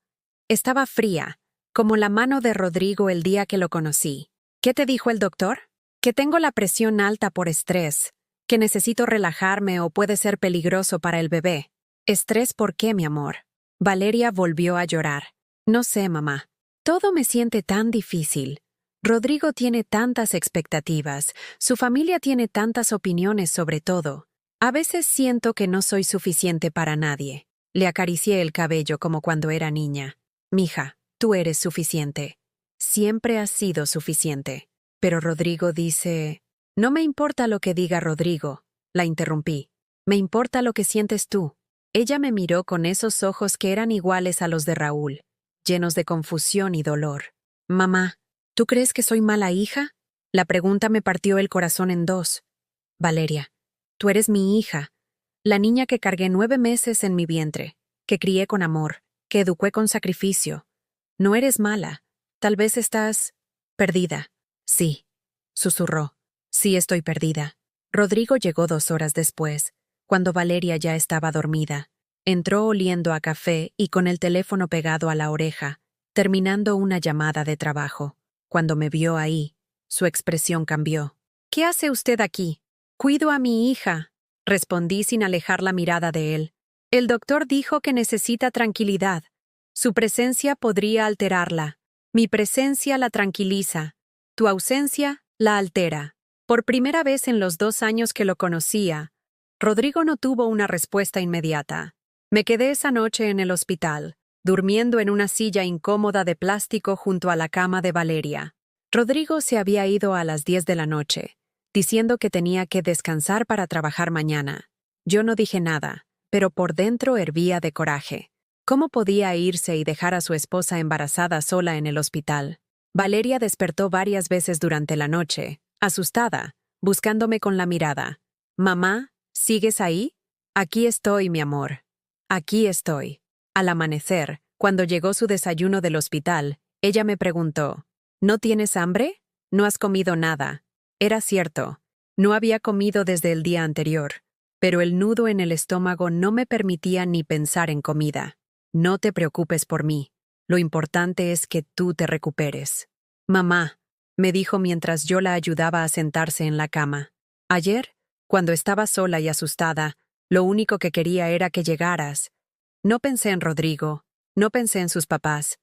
Estaba fría, como la mano de Rodrigo el día que lo conocí. ¿Qué te dijo el doctor? Que tengo la presión alta por estrés, que necesito relajarme o puede ser peligroso para el bebé. ¿Estrés por qué, mi amor? Valeria volvió a llorar. No sé, mamá. Todo me siente tan difícil. Rodrigo tiene tantas expectativas, su familia tiene tantas opiniones sobre todo. A veces siento que no soy suficiente para nadie. Le acaricié el cabello como cuando era niña. Mija, tú eres suficiente. Siempre has sido suficiente. Pero Rodrigo dice... No me importa lo que diga Rodrigo, la interrumpí. Me importa lo que sientes tú. Ella me miró con esos ojos que eran iguales a los de Raúl, llenos de confusión y dolor. Mamá, ¿tú crees que soy mala hija? La pregunta me partió el corazón en dos. Valeria, tú eres mi hija, la niña que cargué 9 meses en mi vientre, que crié con amor, que eduqué con sacrificio. No eres mala. Tal vez estás... perdida. Sí, susurró. Sí, estoy perdida. Rodrigo llegó 2 horas después, cuando Valeria ya estaba dormida. Entró oliendo a café y con el teléfono pegado a la oreja, terminando una llamada de trabajo. Cuando me vio ahí, su expresión cambió. ¿Qué hace usted aquí? Cuido a mi hija, respondí sin alejar la mirada de él. El doctor dijo que necesita tranquilidad. Su presencia podría alterarla. Mi presencia la tranquiliza. Tu ausencia la altera. Por primera vez en los 2 años que lo conocía, Rodrigo no tuvo una respuesta inmediata. Me quedé esa noche en el hospital, durmiendo en una silla incómoda de plástico junto a la cama de Valeria. Rodrigo se había ido a las 10 de la noche, diciendo que tenía que descansar para trabajar mañana. Yo no dije nada, pero por dentro hervía de coraje. ¿Cómo podía irse y dejar a su esposa embarazada sola en el hospital? Valeria despertó varias veces durante la noche, asustada, buscándome con la mirada. «Mamá, ¿sigues ahí?» «Aquí estoy, mi amor. Aquí estoy». Al amanecer, cuando llegó su desayuno del hospital, ella me preguntó, ¿no tienes hambre? ¿No has comido nada? Era cierto, no había comido desde el día anterior, pero el nudo en el estómago no me permitía ni pensar en comida. No te preocupes por mí. Lo importante es que tú te recuperes. Mamá, me dijo mientras yo la ayudaba a sentarse en la cama. Ayer, cuando estaba sola y asustada, lo único que quería era que llegaras. No pensé en Rodrigo, no pensé en sus papás,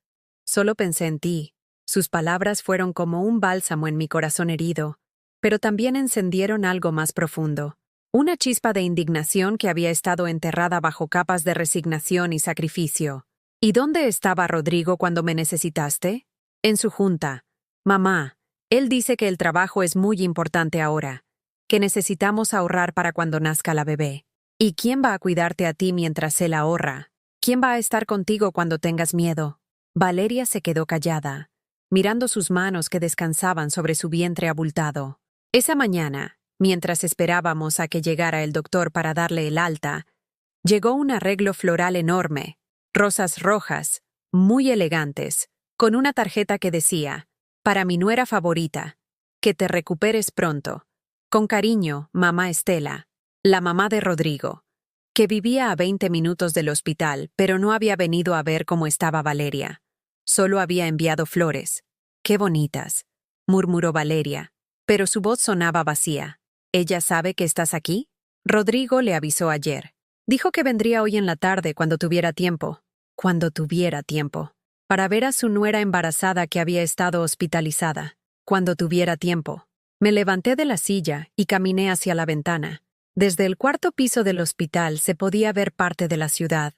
solo pensé en ti. Sus palabras fueron como un bálsamo en mi corazón herido, pero también encendieron algo más profundo. Una chispa de indignación que había estado enterrada bajo capas de resignación y sacrificio. ¿Y dónde estaba Rodrigo cuando me necesitaste? En su junta. Mamá, Él dice que el trabajo es muy importante ahora, que necesitamos ahorrar para cuando nazca la bebé. ¿Y quién va a cuidarte a ti mientras él ahorra? ¿Quién va a estar contigo cuando tengas miedo? Valeria se quedó callada, mirando sus manos que descansaban sobre su vientre abultado. Esa mañana, mientras esperábamos a que llegara el doctor para darle el alta, llegó un arreglo floral enorme, rosas rojas, muy elegantes, con una tarjeta que decía: «Para mi nuera favorita, que te recuperes pronto. Con cariño, mamá Estela», la mamá de Rodrigo, que vivía a 20 minutos del hospital, pero no había venido a ver cómo estaba Valeria. Solo había enviado flores. «Qué bonitas», murmuró Valeria, pero su voz sonaba vacía. «¿Ella sabe que estás aquí?» Rodrigo le avisó ayer. Dijo que vendría hoy en la tarde cuando tuviera tiempo. Cuando tuviera tiempo. Para ver a su nuera embarazada que había estado hospitalizada. Cuando tuviera tiempo. Me levanté de la silla y caminé hacia la ventana. Desde el cuarto piso del hospital se podía ver parte de la ciudad.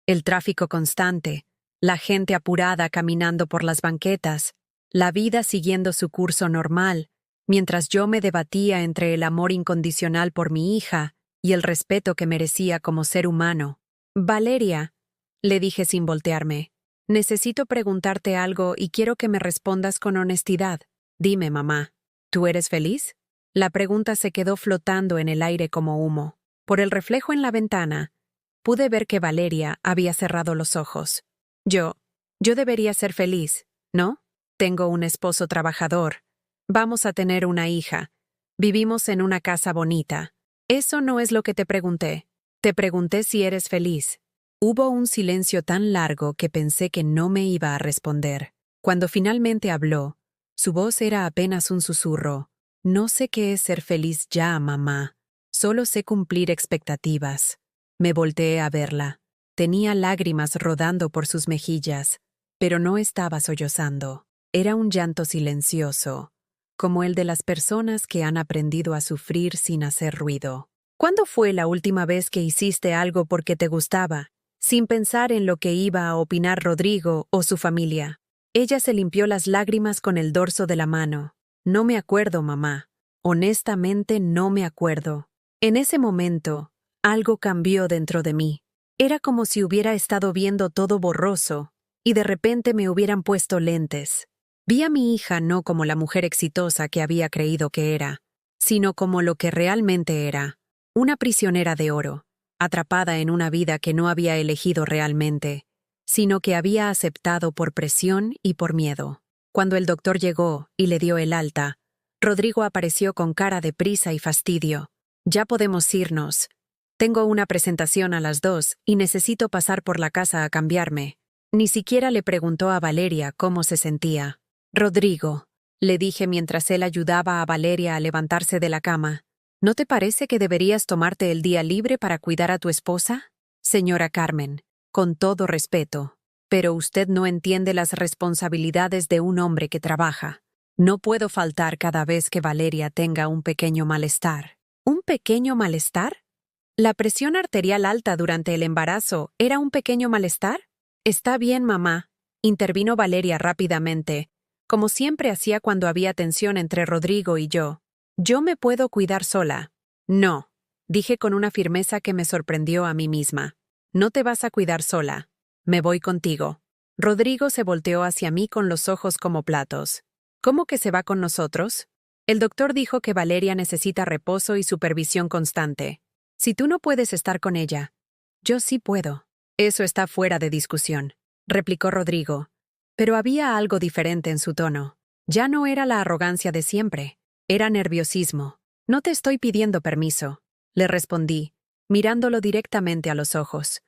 El tráfico constante, la gente apurada caminando por las banquetas, la vida siguiendo su curso normal, mientras yo me debatía entre el amor incondicional por mi hija y el respeto que merecía como ser humano. «Valeria», le dije sin voltearme, «necesito preguntarte algo y quiero que me respondas con honestidad. Dime, mamá, ¿tú eres feliz?» La pregunta se quedó flotando en el aire como humo. Por el reflejo en la ventana, pude ver que Valeria había cerrado los ojos. Yo debería ser feliz, ¿no? Tengo un esposo trabajador. Vamos a tener una hija. Vivimos en una casa bonita. Eso no es lo que te pregunté. Te pregunté si eres feliz. Hubo un silencio tan largo que pensé que no me iba a responder. Cuando finalmente habló, su voz era apenas un susurro. «No sé qué es ser feliz ya, mamá. Solo sé cumplir expectativas». Me volteé a verla. Tenía lágrimas rodando por sus mejillas, pero no estaba sollozando. Era un llanto silencioso, como el de las personas que han aprendido a sufrir sin hacer ruido. «¿Cuándo fue la última vez que hiciste algo porque te gustaba, sin pensar en lo que iba a opinar Rodrigo o su familia?» Ella se limpió las lágrimas con el dorso de la mano. «No me acuerdo, mamá. Honestamente no me acuerdo». En ese momento, algo cambió dentro de mí. Era como si hubiera estado viendo todo borroso y de repente me hubieran puesto lentes. Vi a mi hija no como la mujer exitosa que había creído que era, sino como lo que realmente era, una prisionera de oro, atrapada en una vida que no había elegido realmente, sino que había aceptado por presión y por miedo. Cuando el doctor llegó y le dio el alta, Rodrigo apareció con cara de prisa y fastidio. «Ya podemos irnos. Tengo una presentación a las 2 y necesito pasar por la casa a cambiarme». Ni siquiera le preguntó a Valeria cómo se sentía. «Rodrigo», le dije mientras él ayudaba a Valeria a levantarse de la cama, «¿no te parece que deberías tomarte el día libre para cuidar a tu esposa?» «Señora Carmen, con todo respeto, pero usted no entiende las responsabilidades de un hombre que trabaja. No puedo faltar cada vez que Valeria tenga un pequeño malestar». ¿Un pequeño malestar? ¿La presión arterial alta durante el embarazo era un pequeño malestar? «Está bien, mamá», intervino Valeria rápidamente, como siempre hacía cuando había tensión entre Rodrigo y yo. «Yo me puedo cuidar sola». «No», dije con una firmeza que me sorprendió a mí misma. «No te vas a cuidar sola. Me voy contigo». Rodrigo se volteó hacia mí con los ojos como platos. «¿Cómo que se va con nosotros?» El doctor dijo que Valeria necesita reposo y supervisión constante. «Si tú no puedes estar con ella, yo sí puedo». «Eso está fuera de discusión», replicó Rodrigo. Pero había algo diferente en su tono. Ya no era la arrogancia de siempre, era nerviosismo. «No te estoy pidiendo permiso», le respondí, mirándolo directamente a los ojos.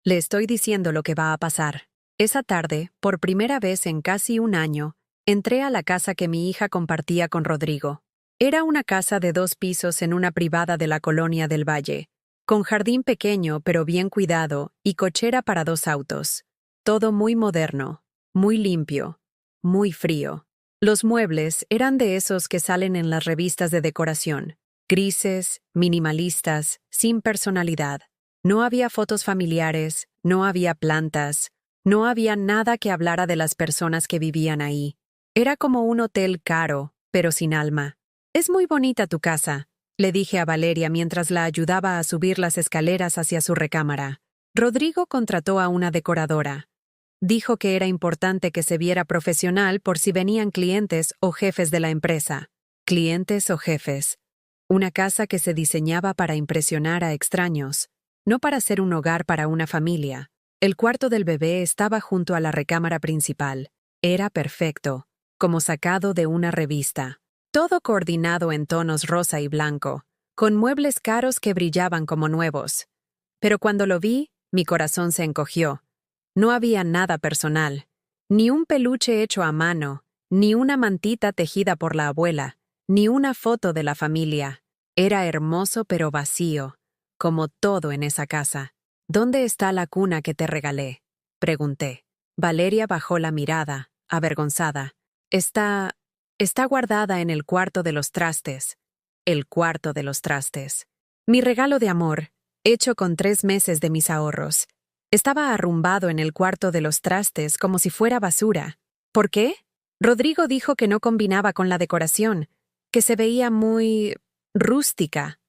«Le estoy diciendo lo que va a pasar». Esa tarde, por primera vez en casi un año, entré a la casa que mi hija compartía con Rodrigo. Era una casa de 2 pisos en una privada de la colonia del Valle, con jardín pequeño pero bien cuidado y cochera para 2 autos. Todo muy moderno, muy limpio, muy frío. Los muebles eran de esos que salen en las revistas de decoración, grises, minimalistas, sin personalidad. No había fotos familiares, no había plantas, no había nada que hablara de las personas que vivían ahí. Era como un hotel caro, pero sin alma. «Es muy bonita tu casa», le dije a Valeria mientras la ayudaba a subir las escaleras hacia su recámara. Rodrigo contrató a una decoradora. Dijo que era importante que se viera profesional por si venían clientes o jefes de la empresa. Clientes o jefes. Una casa que se diseñaba para impresionar a extraños, no para ser un hogar para una familia. El cuarto del bebé estaba junto a la recámara principal. Era perfecto, como sacado de una revista. Todo coordinado en tonos rosa y blanco, con muebles caros que brillaban como nuevos. Pero cuando lo vi, mi corazón se encogió. No había nada personal, ni un peluche hecho a mano, ni una mantita tejida por la abuela, ni una foto de la familia. Era hermoso pero vacío, como todo en esa casa. «¿Dónde está la cuna que te regalé?», pregunté. Valeria bajó la mirada, avergonzada. Está guardada en el cuarto de los trastes». El cuarto de los trastes. Mi regalo de amor, hecho con 3 meses de mis ahorros. Estaba arrumbado en el cuarto de los trastes como si fuera basura. ¿Por qué? Rodrigo dijo que no combinaba con la decoración, que se veía muy rústica.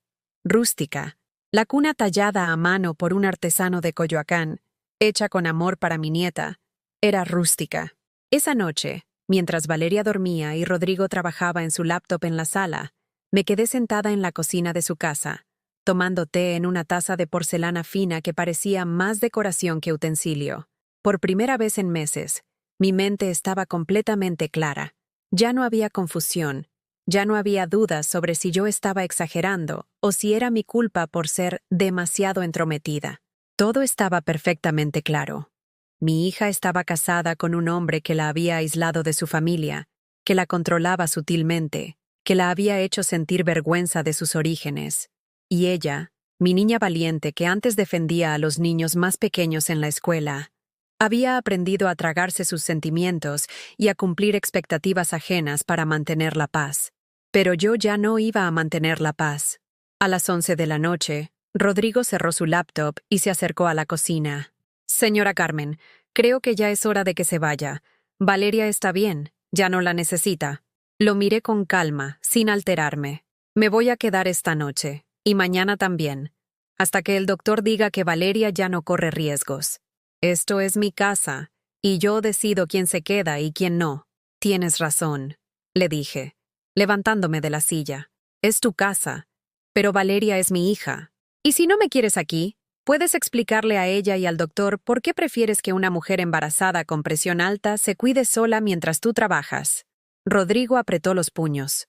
Rústica. La cuna tallada a mano por un artesano de Coyoacán, hecha con amor para mi nieta, era rústica. Esa noche, mientras Valeria dormía y Rodrigo trabajaba en su laptop en la sala, me quedé sentada en la cocina de su casa, tomando té en una taza de porcelana fina que parecía más decoración que utensilio. Por primera vez en meses, mi mente estaba completamente clara. Ya no había confusión, ya no había dudas sobre si yo estaba exagerando o si era mi culpa por ser demasiado entrometida. Todo estaba perfectamente claro. Mi hija estaba casada con un hombre que la había aislado de su familia, que la controlaba sutilmente, que la había hecho sentir vergüenza de sus orígenes. Y ella, mi niña valiente que antes defendía a los niños más pequeños en la escuela, había aprendido a tragarse sus sentimientos y a cumplir expectativas ajenas para mantener la paz. Pero yo ya no iba a mantener la paz. A las 11 de la noche, Rodrigo cerró su laptop y se acercó a la cocina. «Señora Carmen, creo que ya es hora de que se vaya. Valeria está bien, ya no la necesita». Lo miré con calma, sin alterarme. «Me voy a quedar esta noche. Y mañana también, hasta que el doctor diga que Valeria ya no corre riesgos. Esto es mi casa, y yo decido quién se queda y quién no». «Tienes razón», le dije, levantándome de la silla. «Es tu casa, pero Valeria es mi hija. Y si no me quieres aquí, puedes explicarle a ella y al doctor por qué prefieres que una mujer embarazada con presión alta se cuide sola mientras tú trabajas». Rodrigo apretó los puños.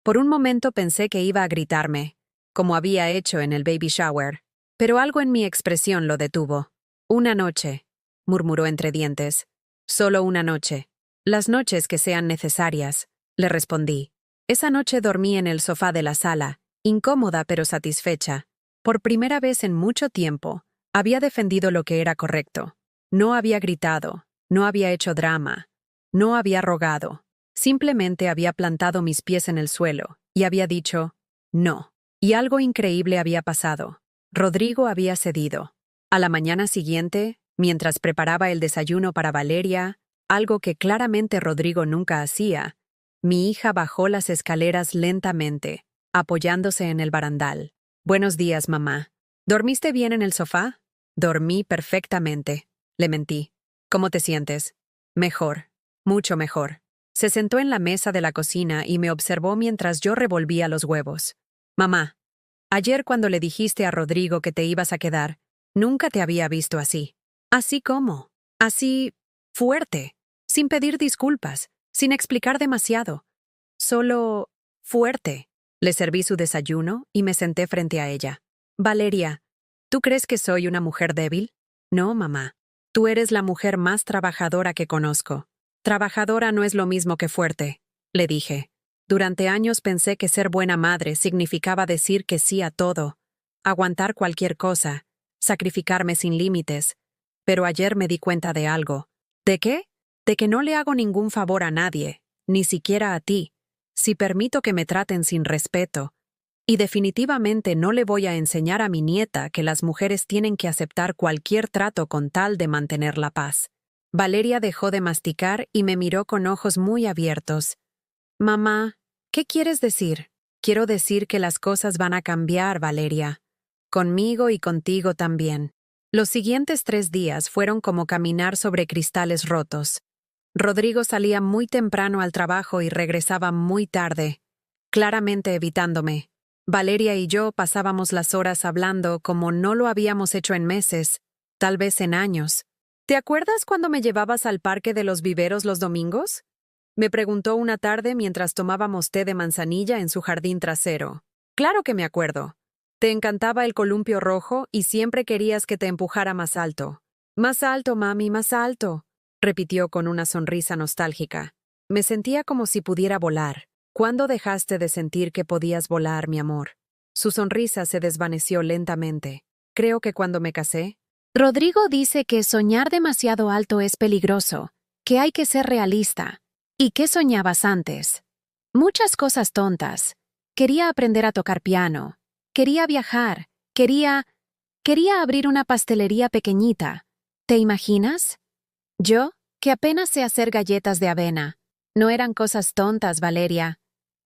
Por un momento pensé que iba a gritarme, como había hecho en el baby shower, pero algo en mi expresión lo detuvo. «Una noche», murmuró entre dientes. «Solo una noche. Las noches que sean necesarias», le respondí. Esa noche dormí en el sofá de la sala, incómoda pero satisfecha. Por primera vez en mucho tiempo, había defendido lo que era correcto. No había gritado, no había hecho drama, no había rogado. Simplemente había plantado mis pies en el suelo y había dicho «no». Y algo increíble había pasado. Rodrigo había cedido. A la mañana siguiente, mientras preparaba el desayuno para Valeria, algo que claramente Rodrigo nunca hacía, mi hija bajó las escaleras lentamente, apoyándose en el barandal. «Buenos días, mamá. ¿Dormiste bien en el sofá?» «Dormí perfectamente», le mentí. «¿Cómo te sientes?» «Mejor, mucho mejor». Se sentó en la mesa de la cocina y me observó mientras yo revolvía los huevos. «Mamá, ayer cuando le dijiste a Rodrigo que te ibas a quedar, nunca te había visto así». «¿Así cómo?» «Así fuerte, sin pedir disculpas, sin explicar demasiado. Solo fuerte». Le serví su desayuno y me senté frente a ella. «Valeria, ¿tú crees que soy una mujer débil?» «No, mamá. Tú eres la mujer más trabajadora que conozco». «Trabajadora no es lo mismo que fuerte», le dije. Durante años pensé que ser buena madre significaba decir que sí a todo, aguantar cualquier cosa, sacrificarme sin límites. Pero ayer me di cuenta de algo. ¿De qué? De que no le hago ningún favor a nadie, ni siquiera a ti, si permito que me traten sin respeto. Y definitivamente no le voy a enseñar a mi nieta que las mujeres tienen que aceptar cualquier trato con tal de mantener la paz. Valeria dejó de masticar y me miró con ojos muy abiertos. «Mamá, ¿Qué quieres decir? Quiero decir que las cosas van a cambiar, Valeria. Conmigo y contigo también. Los siguientes 3 días fueron como caminar sobre cristales rotos. Rodrigo salía muy temprano al trabajo y regresaba muy tarde, claramente evitándome. Valeria y yo pasábamos las horas hablando como no lo habíamos hecho en meses, tal vez en años. ¿Te acuerdas cuando me llevabas al Parque de los Viveros los domingos? Me preguntó una tarde mientras tomábamos té de manzanilla en su jardín trasero. Claro que me acuerdo. Te encantaba el columpio rojo y siempre querías que te empujara más alto. Más alto, mami, más alto, repitió con una sonrisa nostálgica. Me sentía como si pudiera volar. ¿Cuándo dejaste de sentir que podías volar, mi amor? Su sonrisa se desvaneció lentamente. Creo que cuando me casé. Rodrigo dice que soñar demasiado alto es peligroso, que hay que ser realista. ¿Y qué soñabas antes? Muchas cosas tontas. Quería aprender a tocar piano. Quería viajar. Quería abrir una pastelería pequeñita. ¿Te imaginas? Yo, que apenas sé hacer galletas de avena. No eran cosas tontas, Valeria.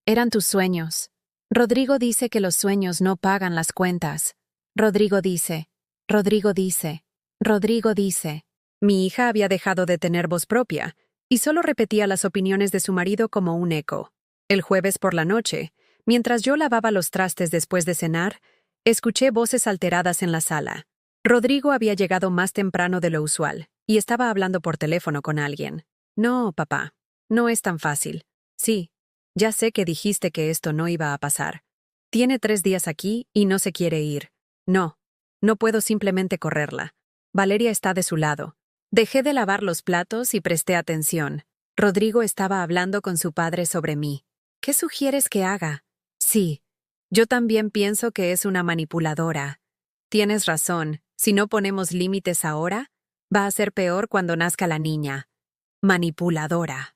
Eran tus sueños. Rodrigo dice que los sueños no pagan las cuentas. Rodrigo dice. Rodrigo dice. Rodrigo dice. Mi hija había dejado de tener voz propia y solo repetía las opiniones de su marido como un eco. El jueves por la noche, mientras yo lavaba los trastes después de cenar, escuché voces alteradas en la sala. Rodrigo había llegado más temprano de lo usual y estaba hablando por teléfono con alguien. No, papá, no es tan fácil. Sí, ya sé que dijiste que esto no iba a pasar. Tiene 3 días aquí y no se quiere ir. No, no puedo simplemente correrla. Valeria está de su lado. Dejé de lavar los platos y presté atención. Rodrigo estaba hablando con su padre sobre mí. ¿Qué sugieres que haga? Sí, yo también pienso que es una manipuladora. Tienes razón, si no ponemos límites ahora, va a ser peor cuando nazca la niña. Manipuladora.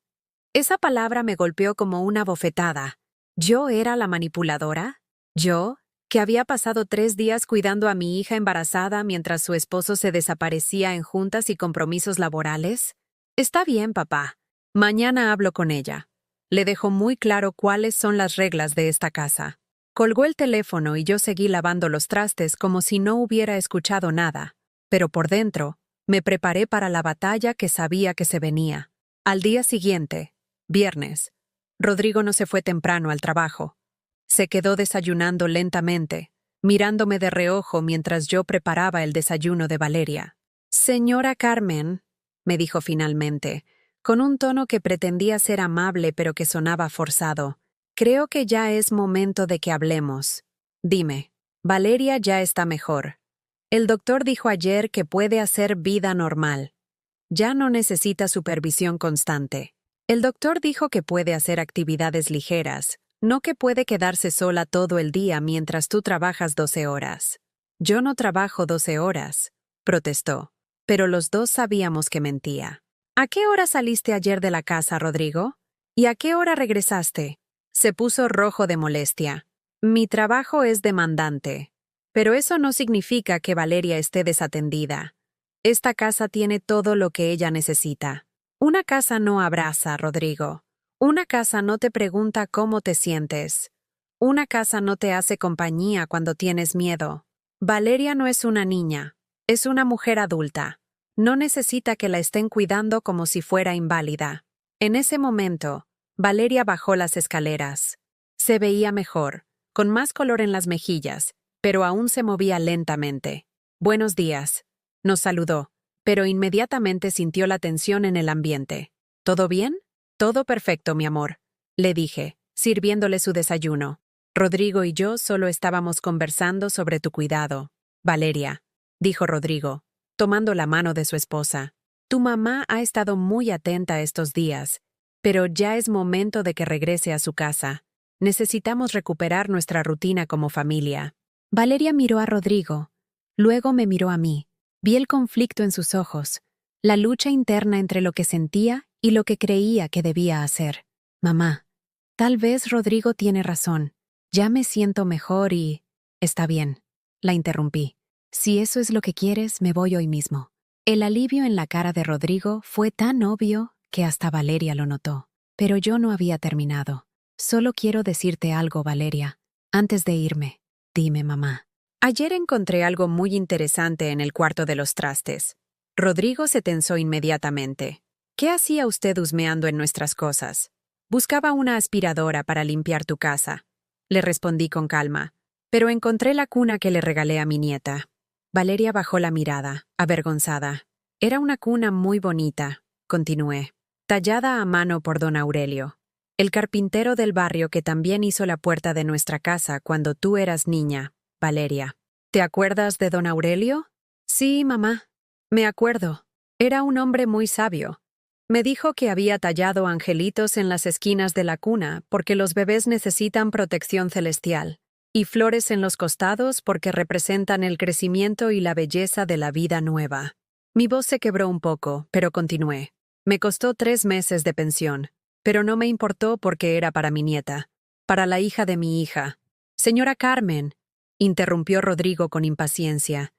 Esa palabra me golpeó como una bofetada. ¿Yo era la manipuladora? ¿Yo, que había pasado 3 días cuidando a mi hija embarazada mientras su esposo se desaparecía en juntas y compromisos laborales? Está bien, papá. Mañana hablo con ella. Le dejo muy claro cuáles son las reglas de esta casa. Colgó el teléfono y yo seguí lavando los trastes como si no hubiera escuchado nada. Pero por dentro, me preparé para la batalla que sabía que se venía. Al día siguiente, viernes, Rodrigo no se fue temprano al trabajo. Se quedó desayunando lentamente, mirándome de reojo mientras yo preparaba el desayuno de Valeria. Señora Carmen, me dijo finalmente, con un tono que pretendía ser amable pero que sonaba forzado. Creo que ya es momento de que hablemos. Dime, Valeria ya está mejor. El doctor dijo ayer que puede hacer vida normal. Ya no necesita supervisión constante. El doctor dijo que puede hacer actividades ligeras, no que puede quedarse sola todo el día mientras tú trabajas 12 horas. Yo no trabajo 12 horas, protestó, pero los dos sabíamos que mentía. ¿A qué hora saliste ayer de la casa, Rodrigo? ¿Y a qué hora regresaste? Se puso rojo de molestia. Mi trabajo es demandante, pero eso no significa que Valeria esté desatendida. Esta casa tiene todo lo que ella necesita. Una casa no abraza, Rodrigo. Una casa no te pregunta cómo te sientes. Una casa no te hace compañía cuando tienes miedo. Valeria no es una niña, es una mujer adulta. No necesita que la estén cuidando como si fuera inválida. En ese momento, Valeria bajó las escaleras. Se veía mejor, con más color en las mejillas, pero aún se movía lentamente. Buenos días. Nos saludó, pero inmediatamente sintió la tensión en el ambiente. ¿Todo bien? Todo perfecto, mi amor, le dije, sirviéndole su desayuno. Rodrigo y yo solo estábamos conversando sobre tu cuidado. Valeria, dijo Rodrigo, tomando la mano de su esposa. Tu mamá ha estado muy atenta estos días, pero ya es momento de que regrese a su casa. Necesitamos recuperar nuestra rutina como familia. Valeria miró a Rodrigo, luego me miró a mí. Vi el conflicto en sus ojos, la lucha interna entre lo que sentía y lo que creía que debía hacer. Mamá, tal vez Rodrigo tiene razón. Ya me siento mejor y... Está bien, la interrumpí. Si eso es lo que quieres, me voy hoy mismo. El alivio en la cara de Rodrigo fue tan obvio que hasta Valeria lo notó. Pero yo no había terminado. Solo quiero decirte algo, Valeria. Antes de irme, dime, mamá. Ayer encontré algo muy interesante en el cuarto de los trastes. Rodrigo se tensó inmediatamente. ¿Qué hacía usted husmeando en nuestras cosas? Buscaba una aspiradora para limpiar tu casa. Le respondí con calma, pero encontré la cuna que le regalé a mi nieta. Valeria bajó la mirada, avergonzada. Era una cuna muy bonita, continué, tallada a mano por don Aurelio, el carpintero del barrio que también hizo la puerta de nuestra casa cuando tú eras niña, Valeria. ¿Te acuerdas de don Aurelio? Sí, mamá. Me acuerdo. Era un hombre muy sabio. Me dijo que había tallado angelitos en las esquinas de la cuna porque los bebés necesitan protección celestial, y flores en los costados porque representan el crecimiento y la belleza de la vida nueva. Mi voz se quebró un poco, pero continué. Me costó 3 meses de pensión, pero no me importó porque era para mi nieta, para la hija de mi hija. Señora Carmen, interrumpió Rodrigo con impaciencia.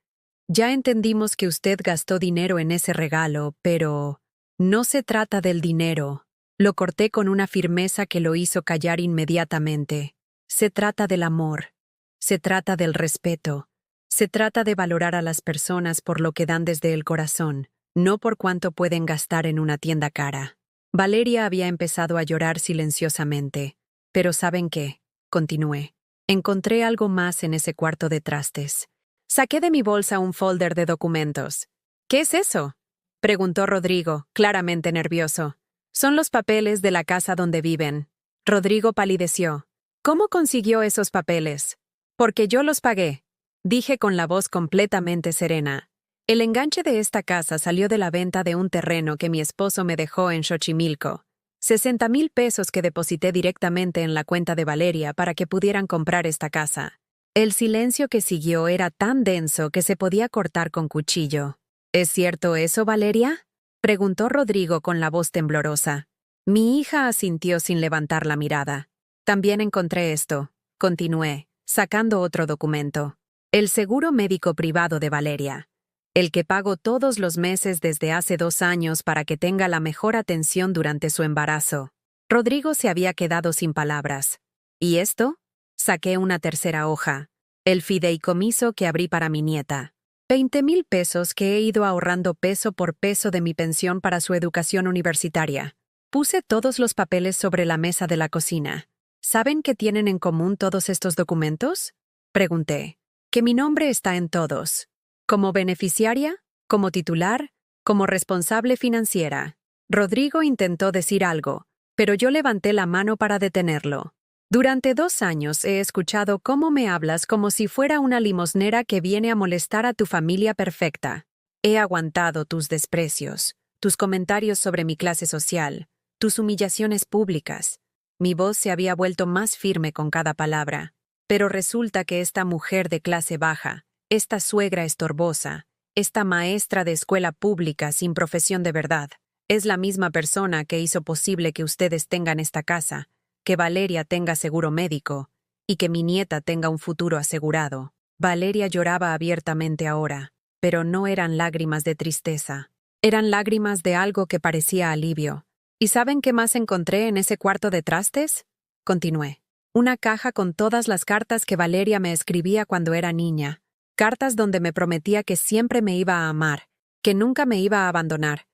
Ya entendimos que usted gastó dinero en ese regalo, pero no se trata del dinero. Lo corté con una firmeza que lo hizo callar inmediatamente. Se trata del amor. Se trata del respeto. Se trata de valorar a las personas por lo que dan desde el corazón, no por cuánto pueden gastar en una tienda cara. Valeria había empezado a llorar silenciosamente. Pero ¿saben qué? Continué. Encontré algo más en ese cuarto de trastes. Saqué de mi bolsa un folder de documentos. ¿Qué es eso?, preguntó Rodrigo, claramente nervioso. Son los papeles de la casa donde viven. Rodrigo palideció. ¿Cómo consiguió esos papeles? Porque yo los pagué, dije con la voz completamente serena. El enganche de esta casa salió de la venta de un terreno que mi esposo me dejó en Xochimilco. 60,000 pesos que deposité directamente en la cuenta de Valeria para que pudieran comprar esta casa. El silencio que siguió era tan denso que se podía cortar con cuchillo. ¿Es cierto eso, Valeria?, preguntó Rodrigo con la voz temblorosa. Mi hija asintió sin levantar la mirada. También encontré esto, continué, sacando otro documento. El seguro médico privado de Valeria. El que pago todos los meses desde hace 2 años para que tenga la mejor atención durante su embarazo. Rodrigo se había quedado sin palabras. ¿Y esto? Saqué una tercera hoja. El fideicomiso que abrí para mi nieta. 20,000 pesos que he ido ahorrando peso por peso de mi pensión para su educación universitaria. Puse todos los papeles sobre la mesa de la cocina. ¿Saben qué tienen en común todos estos documentos?, pregunté. Que mi nombre está en todos. Como beneficiaria, como titular, como responsable financiera. Rodrigo intentó decir algo, pero yo levanté la mano para detenerlo. Durante 2 años he escuchado cómo me hablas como si fuera una limosnera que viene a molestar a tu familia perfecta. He aguantado tus desprecios, tus comentarios sobre mi clase social, tus humillaciones públicas. Mi voz se había vuelto más firme con cada palabra. Pero resulta que esta mujer de clase baja, esta suegra estorbosa, esta maestra de escuela pública sin profesión de verdad, es la misma persona que hizo posible que ustedes tengan esta casa, que Valeria tenga seguro médico y que mi nieta tenga un futuro asegurado. Valeria lloraba abiertamente ahora, pero no eran lágrimas de tristeza. Eran lágrimas de algo que parecía alivio. ¿Y saben qué más encontré en ese cuarto de trastes?, continué. Una caja con todas las cartas que Valeria me escribía cuando era niña. Cartas donde me prometía que siempre me iba a amar, que nunca me iba a abandonar,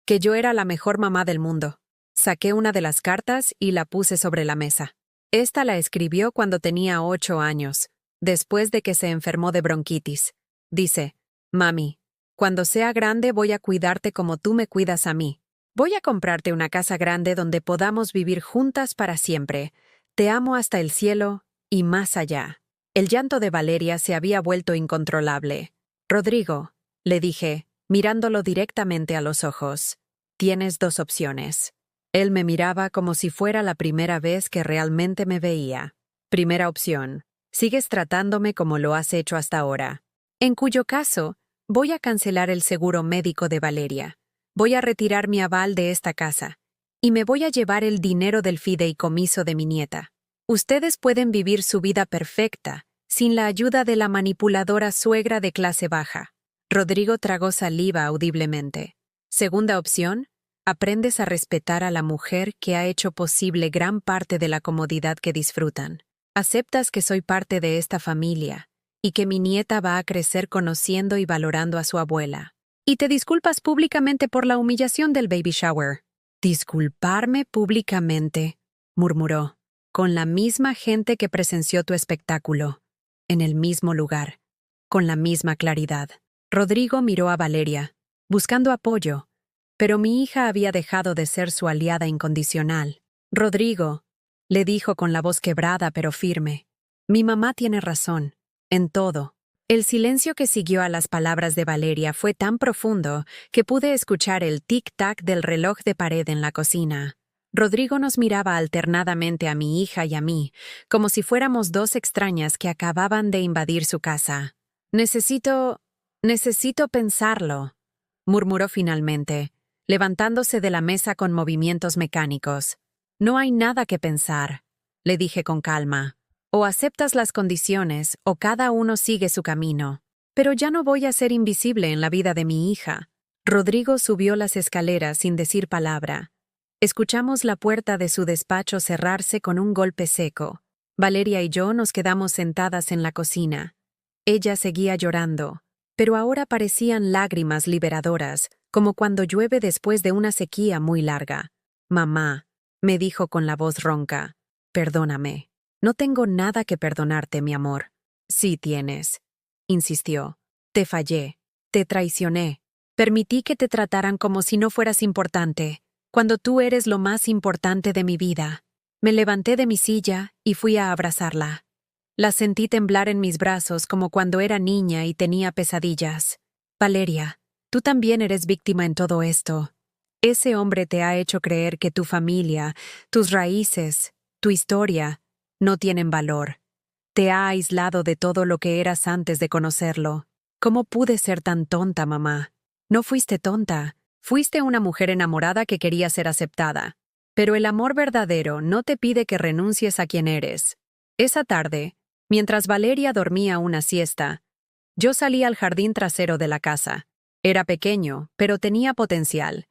que yo era la mejor mamá del mundo. Saqué una de las cartas y la puse sobre la mesa. Esta la escribió cuando tenía 8 años, después de que se enfermó de bronquitis. Dice: Mami, cuando sea grande voy a cuidarte como tú me cuidas a mí. Voy a comprarte una casa grande donde podamos vivir juntas para siempre. Te amo hasta el cielo y más allá. El llanto de Valeria se había vuelto incontrolable. Rodrigo, le dije, mirándolo directamente a los ojos, tienes 2 opciones. Él me miraba como si fuera la primera vez que realmente me veía. Primera opción, sigues tratándome como lo has hecho hasta ahora. En cuyo caso, voy a cancelar el seguro médico de Valeria. Voy a retirar mi aval de esta casa. Y me voy a llevar el dinero del fideicomiso de mi nieta. Ustedes pueden vivir su vida perfecta, sin la ayuda de la manipuladora suegra de clase baja. Rodrigo tragó saliva audiblemente. Segunda opción, Aprendes a respetar a la mujer que ha hecho posible gran parte de la comodidad que disfrutan. Aceptas que soy parte de esta familia y que mi nieta va a crecer conociendo y valorando a su abuela. Y te disculpas públicamente por la humillación del baby shower. Disculparme públicamente, murmuró, con la misma gente que presenció tu espectáculo, en el mismo lugar, con la misma claridad. Rodrigo miró a Valeria, buscando apoyo, pero mi hija había dejado de ser su aliada incondicional. Rodrigo, le dijo con la voz quebrada pero firme, mi mamá tiene razón, en todo. El silencio que siguió a las palabras de Valeria fue tan profundo que pude escuchar el tic-tac del reloj de pared en la cocina. Rodrigo nos miraba alternadamente a mi hija y a mí, como si fuéramos dos extrañas que acababan de invadir su casa. Necesito pensarlo, murmuró finalmente, levantándose de la mesa con movimientos mecánicos. No hay nada que pensar, le dije con calma. O aceptas las condiciones o cada uno sigue su camino. Pero ya no voy a ser invisible en la vida de mi hija. Rodrigo subió las escaleras sin decir palabra. Escuchamos la puerta de su despacho cerrarse con un golpe seco. Valeria y yo nos quedamos sentadas en la cocina. Ella seguía llorando, pero ahora parecían lágrimas liberadoras, como cuando llueve después de una sequía muy larga. Mamá, me dijo con la voz ronca, perdóname. No tengo nada que perdonarte, mi amor. Sí tienes, insistió. Te fallé, te traicioné. Permití que te trataran como si no fueras importante, cuando tú eres lo más importante de mi vida. Me levanté de mi silla y fui a abrazarla. La sentí temblar en mis brazos como cuando era niña y tenía pesadillas. Valeria, tú también eres víctima en todo esto. Ese hombre te ha hecho creer que tu familia, tus raíces, tu historia, no tienen valor. Te ha aislado de todo lo que eras antes de conocerlo. ¿Cómo pude ser tan tonta, mamá? No fuiste tonta. Fuiste una mujer enamorada que quería ser aceptada. Pero el amor verdadero no te pide que renuncies a quien eres. Esa tarde, mientras Valeria dormía una siesta, yo salí al jardín trasero de la casa. Era pequeño, pero tenía potencial.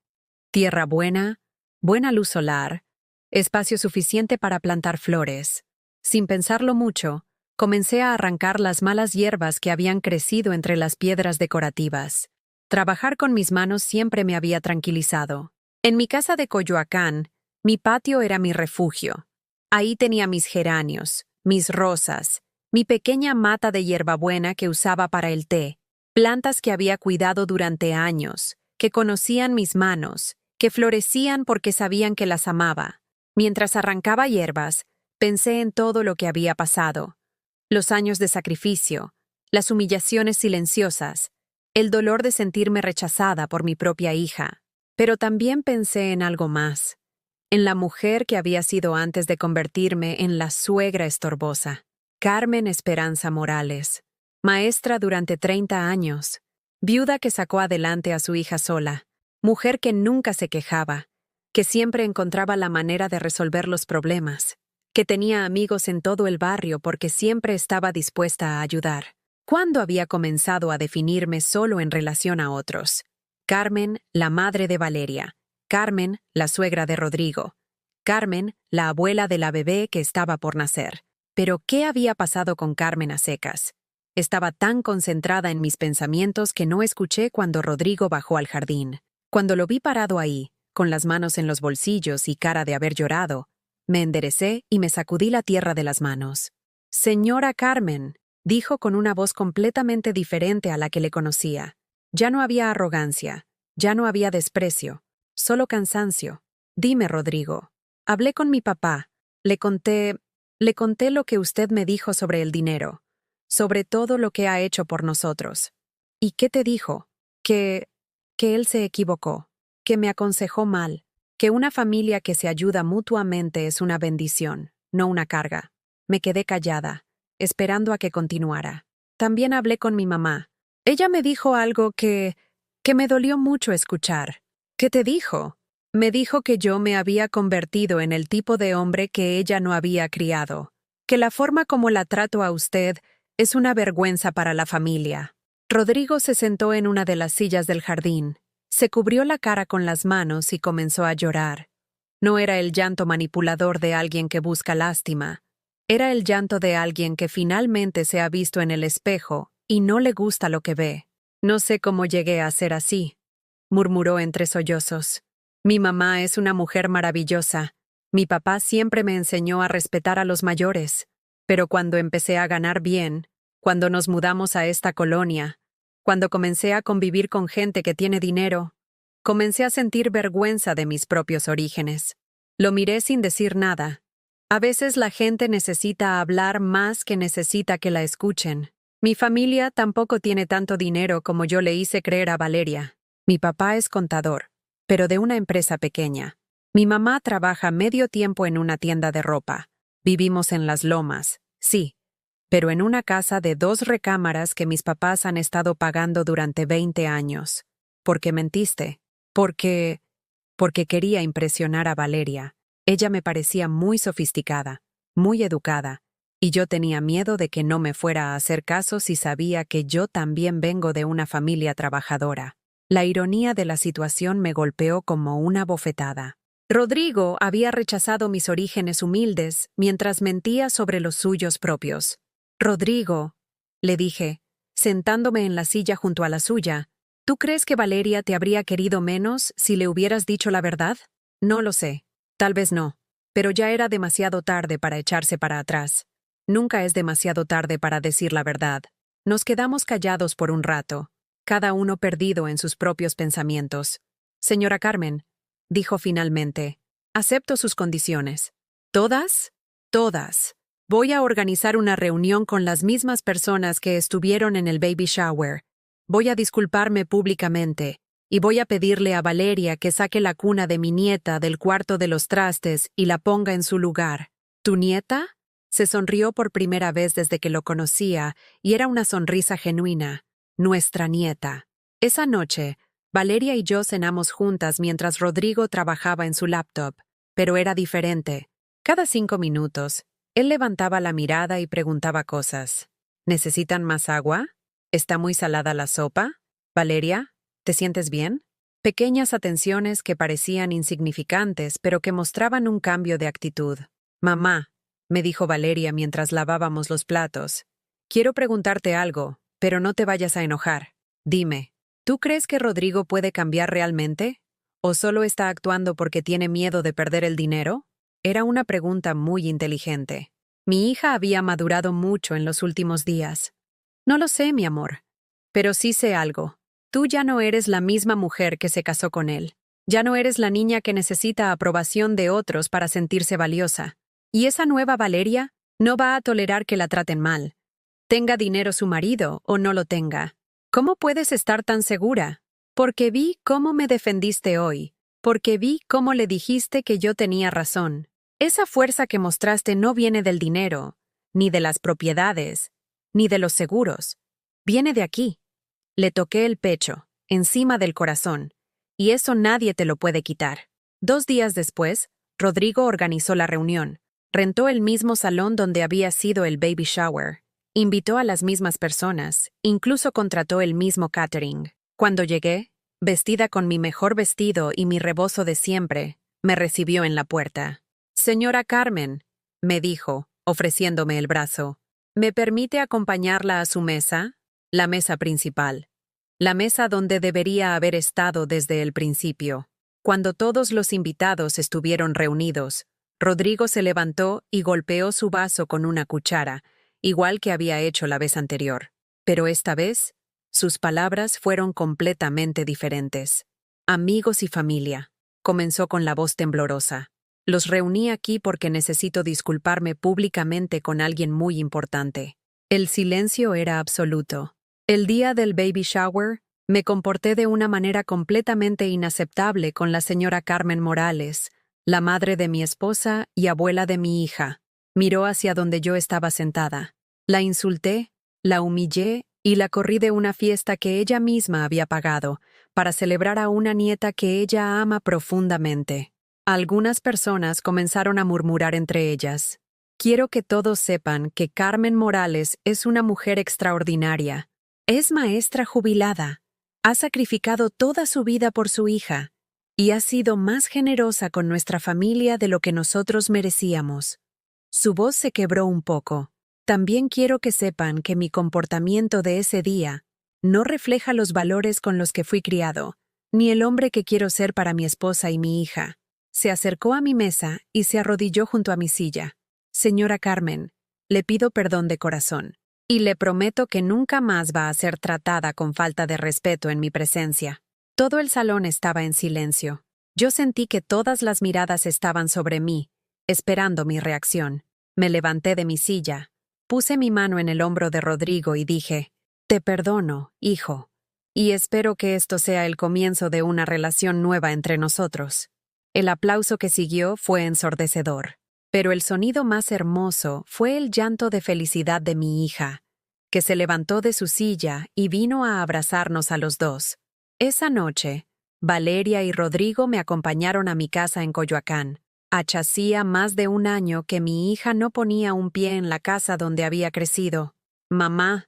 Tierra buena, buena luz solar, espacio suficiente para plantar flores. Sin pensarlo mucho, comencé a arrancar las malas hierbas que habían crecido entre las piedras decorativas. Trabajar con mis manos siempre me había tranquilizado. En mi casa de Coyoacán, mi patio era mi refugio. Ahí tenía mis geranios, mis rosas, mi pequeña mata de hierbabuena que usaba para el té, plantas que había cuidado durante años, que conocían mis manos, que florecían porque sabían que las amaba. Mientras arrancaba hierbas, pensé en todo lo que había pasado, los años de sacrificio, las humillaciones silenciosas, el dolor de sentirme rechazada por mi propia hija. Pero también pensé en algo más, en la mujer que había sido antes de convertirme en la suegra estorbosa, Carmen Esperanza Morales, maestra durante 30 años, viuda que sacó adelante a su hija sola, mujer que nunca se quejaba, que siempre encontraba la manera de resolver los problemas, que tenía amigos en todo el barrio porque siempre estaba dispuesta a ayudar. ¿Cuándo había comenzado a definirme solo en relación a otros? Carmen, la madre de Valeria. Carmen, la suegra de Rodrigo. Carmen, la abuela de la bebé que estaba por nacer. Pero, ¿qué había pasado con Carmen a secas? Estaba tan concentrada en mis pensamientos que no escuché cuando Rodrigo bajó al jardín. Cuando lo vi parado ahí, con las manos en los bolsillos y cara de haber llorado, me enderecé y me sacudí la tierra de las manos. «Señora Carmen», dijo con una voz completamente diferente a la que le conocía. Ya no había arrogancia, ya no había desprecio, solo cansancio. «Dime, Rodrigo». Hablé con mi papá. Le conté lo que usted me dijo sobre el dinero, sobre todo lo que ha hecho por nosotros. ¿Y qué te dijo? Que él se equivocó, que me aconsejó mal, que una familia que se ayuda mutuamente es una bendición, no una carga. Me quedé callada, esperando a que continuara. También hablé con mi mamá. Ella me dijo algo que me dolió mucho escuchar. ¿Qué te dijo? Me dijo que yo me había convertido en el tipo de hombre que ella no había criado, que la forma como la trato a usted es una vergüenza para la familia. Rodrigo se sentó en una de las sillas del jardín. Se cubrió la cara con las manos y comenzó a llorar. No era el llanto manipulador de alguien que busca lástima. Era el llanto de alguien que finalmente se ha visto en el espejo y no le gusta lo que ve. No sé cómo llegué a ser así, murmuró entre sollozos. Mi mamá es una mujer maravillosa. Mi papá siempre me enseñó a respetar a los mayores. Pero cuando empecé a ganar bien, cuando nos mudamos a esta colonia, cuando comencé a convivir con gente que tiene dinero, comencé a sentir vergüenza de mis propios orígenes. Lo miré sin decir nada. A veces la gente necesita hablar más que necesita que la escuchen. Mi familia tampoco tiene tanto dinero como yo le hice creer a Valeria. Mi papá es contador, pero de una empresa pequeña. Mi mamá trabaja medio tiempo en una tienda de ropa. Vivimos en Las Lomas, sí, pero en una casa de 2 recámaras que mis papás han estado pagando durante 20 años. ¿Por qué mentiste? Porque quería impresionar a Valeria. Ella me parecía muy sofisticada, muy educada, y yo tenía miedo de que no me fuera a hacer caso si sabía que yo también vengo de una familia trabajadora. La ironía de la situación me golpeó como una bofetada. Rodrigo había rechazado mis orígenes humildes mientras mentía sobre los suyos propios. Rodrigo, le dije, sentándome en la silla junto a la suya, ¿tú crees que Valeria te habría querido menos si le hubieras dicho la verdad? No lo sé. Tal vez no. Pero ya era demasiado tarde para echarse para atrás. Nunca es demasiado tarde para decir la verdad. Nos quedamos callados por un rato, cada uno perdido en sus propios pensamientos. Señora Carmen, dijo finalmente, acepto sus condiciones. ¿Todas? Todas. Voy a organizar una reunión con las mismas personas que estuvieron en el baby shower. Voy a disculparme públicamente, y voy a pedirle a Valeria que saque la cuna de mi nieta del cuarto de los trastes y la ponga en su lugar. ¿Tu nieta? Se sonrió por primera vez desde que lo conocía, y era una sonrisa genuina. Nuestra nieta. Esa noche, Valeria y yo cenamos juntas mientras Rodrigo trabajaba en su laptop, pero era diferente. Cada 5 minutos, él levantaba la mirada y preguntaba cosas. ¿Necesitan más agua? ¿Está muy salada la sopa? Valeria, ¿te sientes bien? Pequeñas atenciones que parecían insignificantes, pero que mostraban un cambio de actitud. Mamá, me dijo Valeria mientras lavábamos los platos, quiero preguntarte algo, pero no te vayas a enojar. Dime, ¿tú crees que Rodrigo puede cambiar realmente? ¿O solo está actuando porque tiene miedo de perder el dinero? Era una pregunta muy inteligente. Mi hija había madurado mucho en los últimos días. No lo sé, mi amor. Pero sí sé algo. Tú ya no eres la misma mujer que se casó con él. Ya no eres la niña que necesita aprobación de otros para sentirse valiosa. Y esa nueva Valeria no va a tolerar que la traten mal. Tenga dinero su marido o no lo tenga. ¿Cómo puedes estar tan segura? Porque vi cómo me defendiste hoy. Porque vi cómo le dijiste que yo tenía razón. Esa fuerza que mostraste no viene del dinero, ni de las propiedades, ni de los seguros. Viene de aquí. Le toqué el pecho, encima del corazón, y eso nadie te lo puede quitar. 2 días después, Rodrigo organizó la reunión. Rentó el mismo salón donde había sido el baby shower. Invitó a las mismas personas, incluso contrató el mismo catering. Cuando llegué, vestida con mi mejor vestido y mi rebozo de siempre, me recibió en la puerta. Señora Carmen, me dijo, ofreciéndome el brazo, ¿me permite acompañarla a su mesa? La mesa principal. La mesa donde debería haber estado desde el principio. Cuando todos los invitados estuvieron reunidos, Rodrigo se levantó y golpeó su vaso con una cuchara, igual que había hecho la vez anterior. Pero esta vez, sus palabras fueron completamente diferentes. Amigos y familia, comenzó con la voz temblorosa. Los reuní aquí porque necesito disculparme públicamente con alguien muy importante. El silencio era absoluto. El día del baby shower, me comporté de una manera completamente inaceptable con la señora Carmen Morales, la madre de mi esposa y abuela de mi hija. Miró hacia donde yo estaba sentada. La insulté, la humillé y la corrí de una fiesta que ella misma había pagado, para celebrar a una nieta que ella ama profundamente. Algunas personas comenzaron a murmurar entre ellas. Quiero que todos sepan que Carmen Morales es una mujer extraordinaria. Es maestra jubilada. Ha sacrificado toda su vida por su hija y ha sido más generosa con nuestra familia de lo que nosotros merecíamos. Su voz se quebró un poco. También quiero que sepan que mi comportamiento de ese día no refleja los valores con los que fui criado, ni el hombre que quiero ser para mi esposa y mi hija. Se acercó a mi mesa y se arrodilló junto a mi silla. Señora Carmen, le pido perdón de corazón, y le prometo que nunca más va a ser tratada con falta de respeto en mi presencia. Todo el salón estaba en silencio. Yo sentí que todas las miradas estaban sobre mí, esperando mi reacción. Me levanté de mi silla, puse mi mano en el hombro de Rodrigo y dije, «Te perdono, hijo, y espero que esto sea el comienzo de una relación nueva entre nosotros». El aplauso que siguió fue ensordecedor, pero el sonido más hermoso fue el llanto de felicidad de mi hija, que se levantó de su silla y vino a abrazarnos a los dos. Esa noche, Valeria y Rodrigo me acompañaron a mi casa en Coyoacán. Hacía más de un año que mi hija no ponía un pie en la casa donde había crecido. «Mamá»,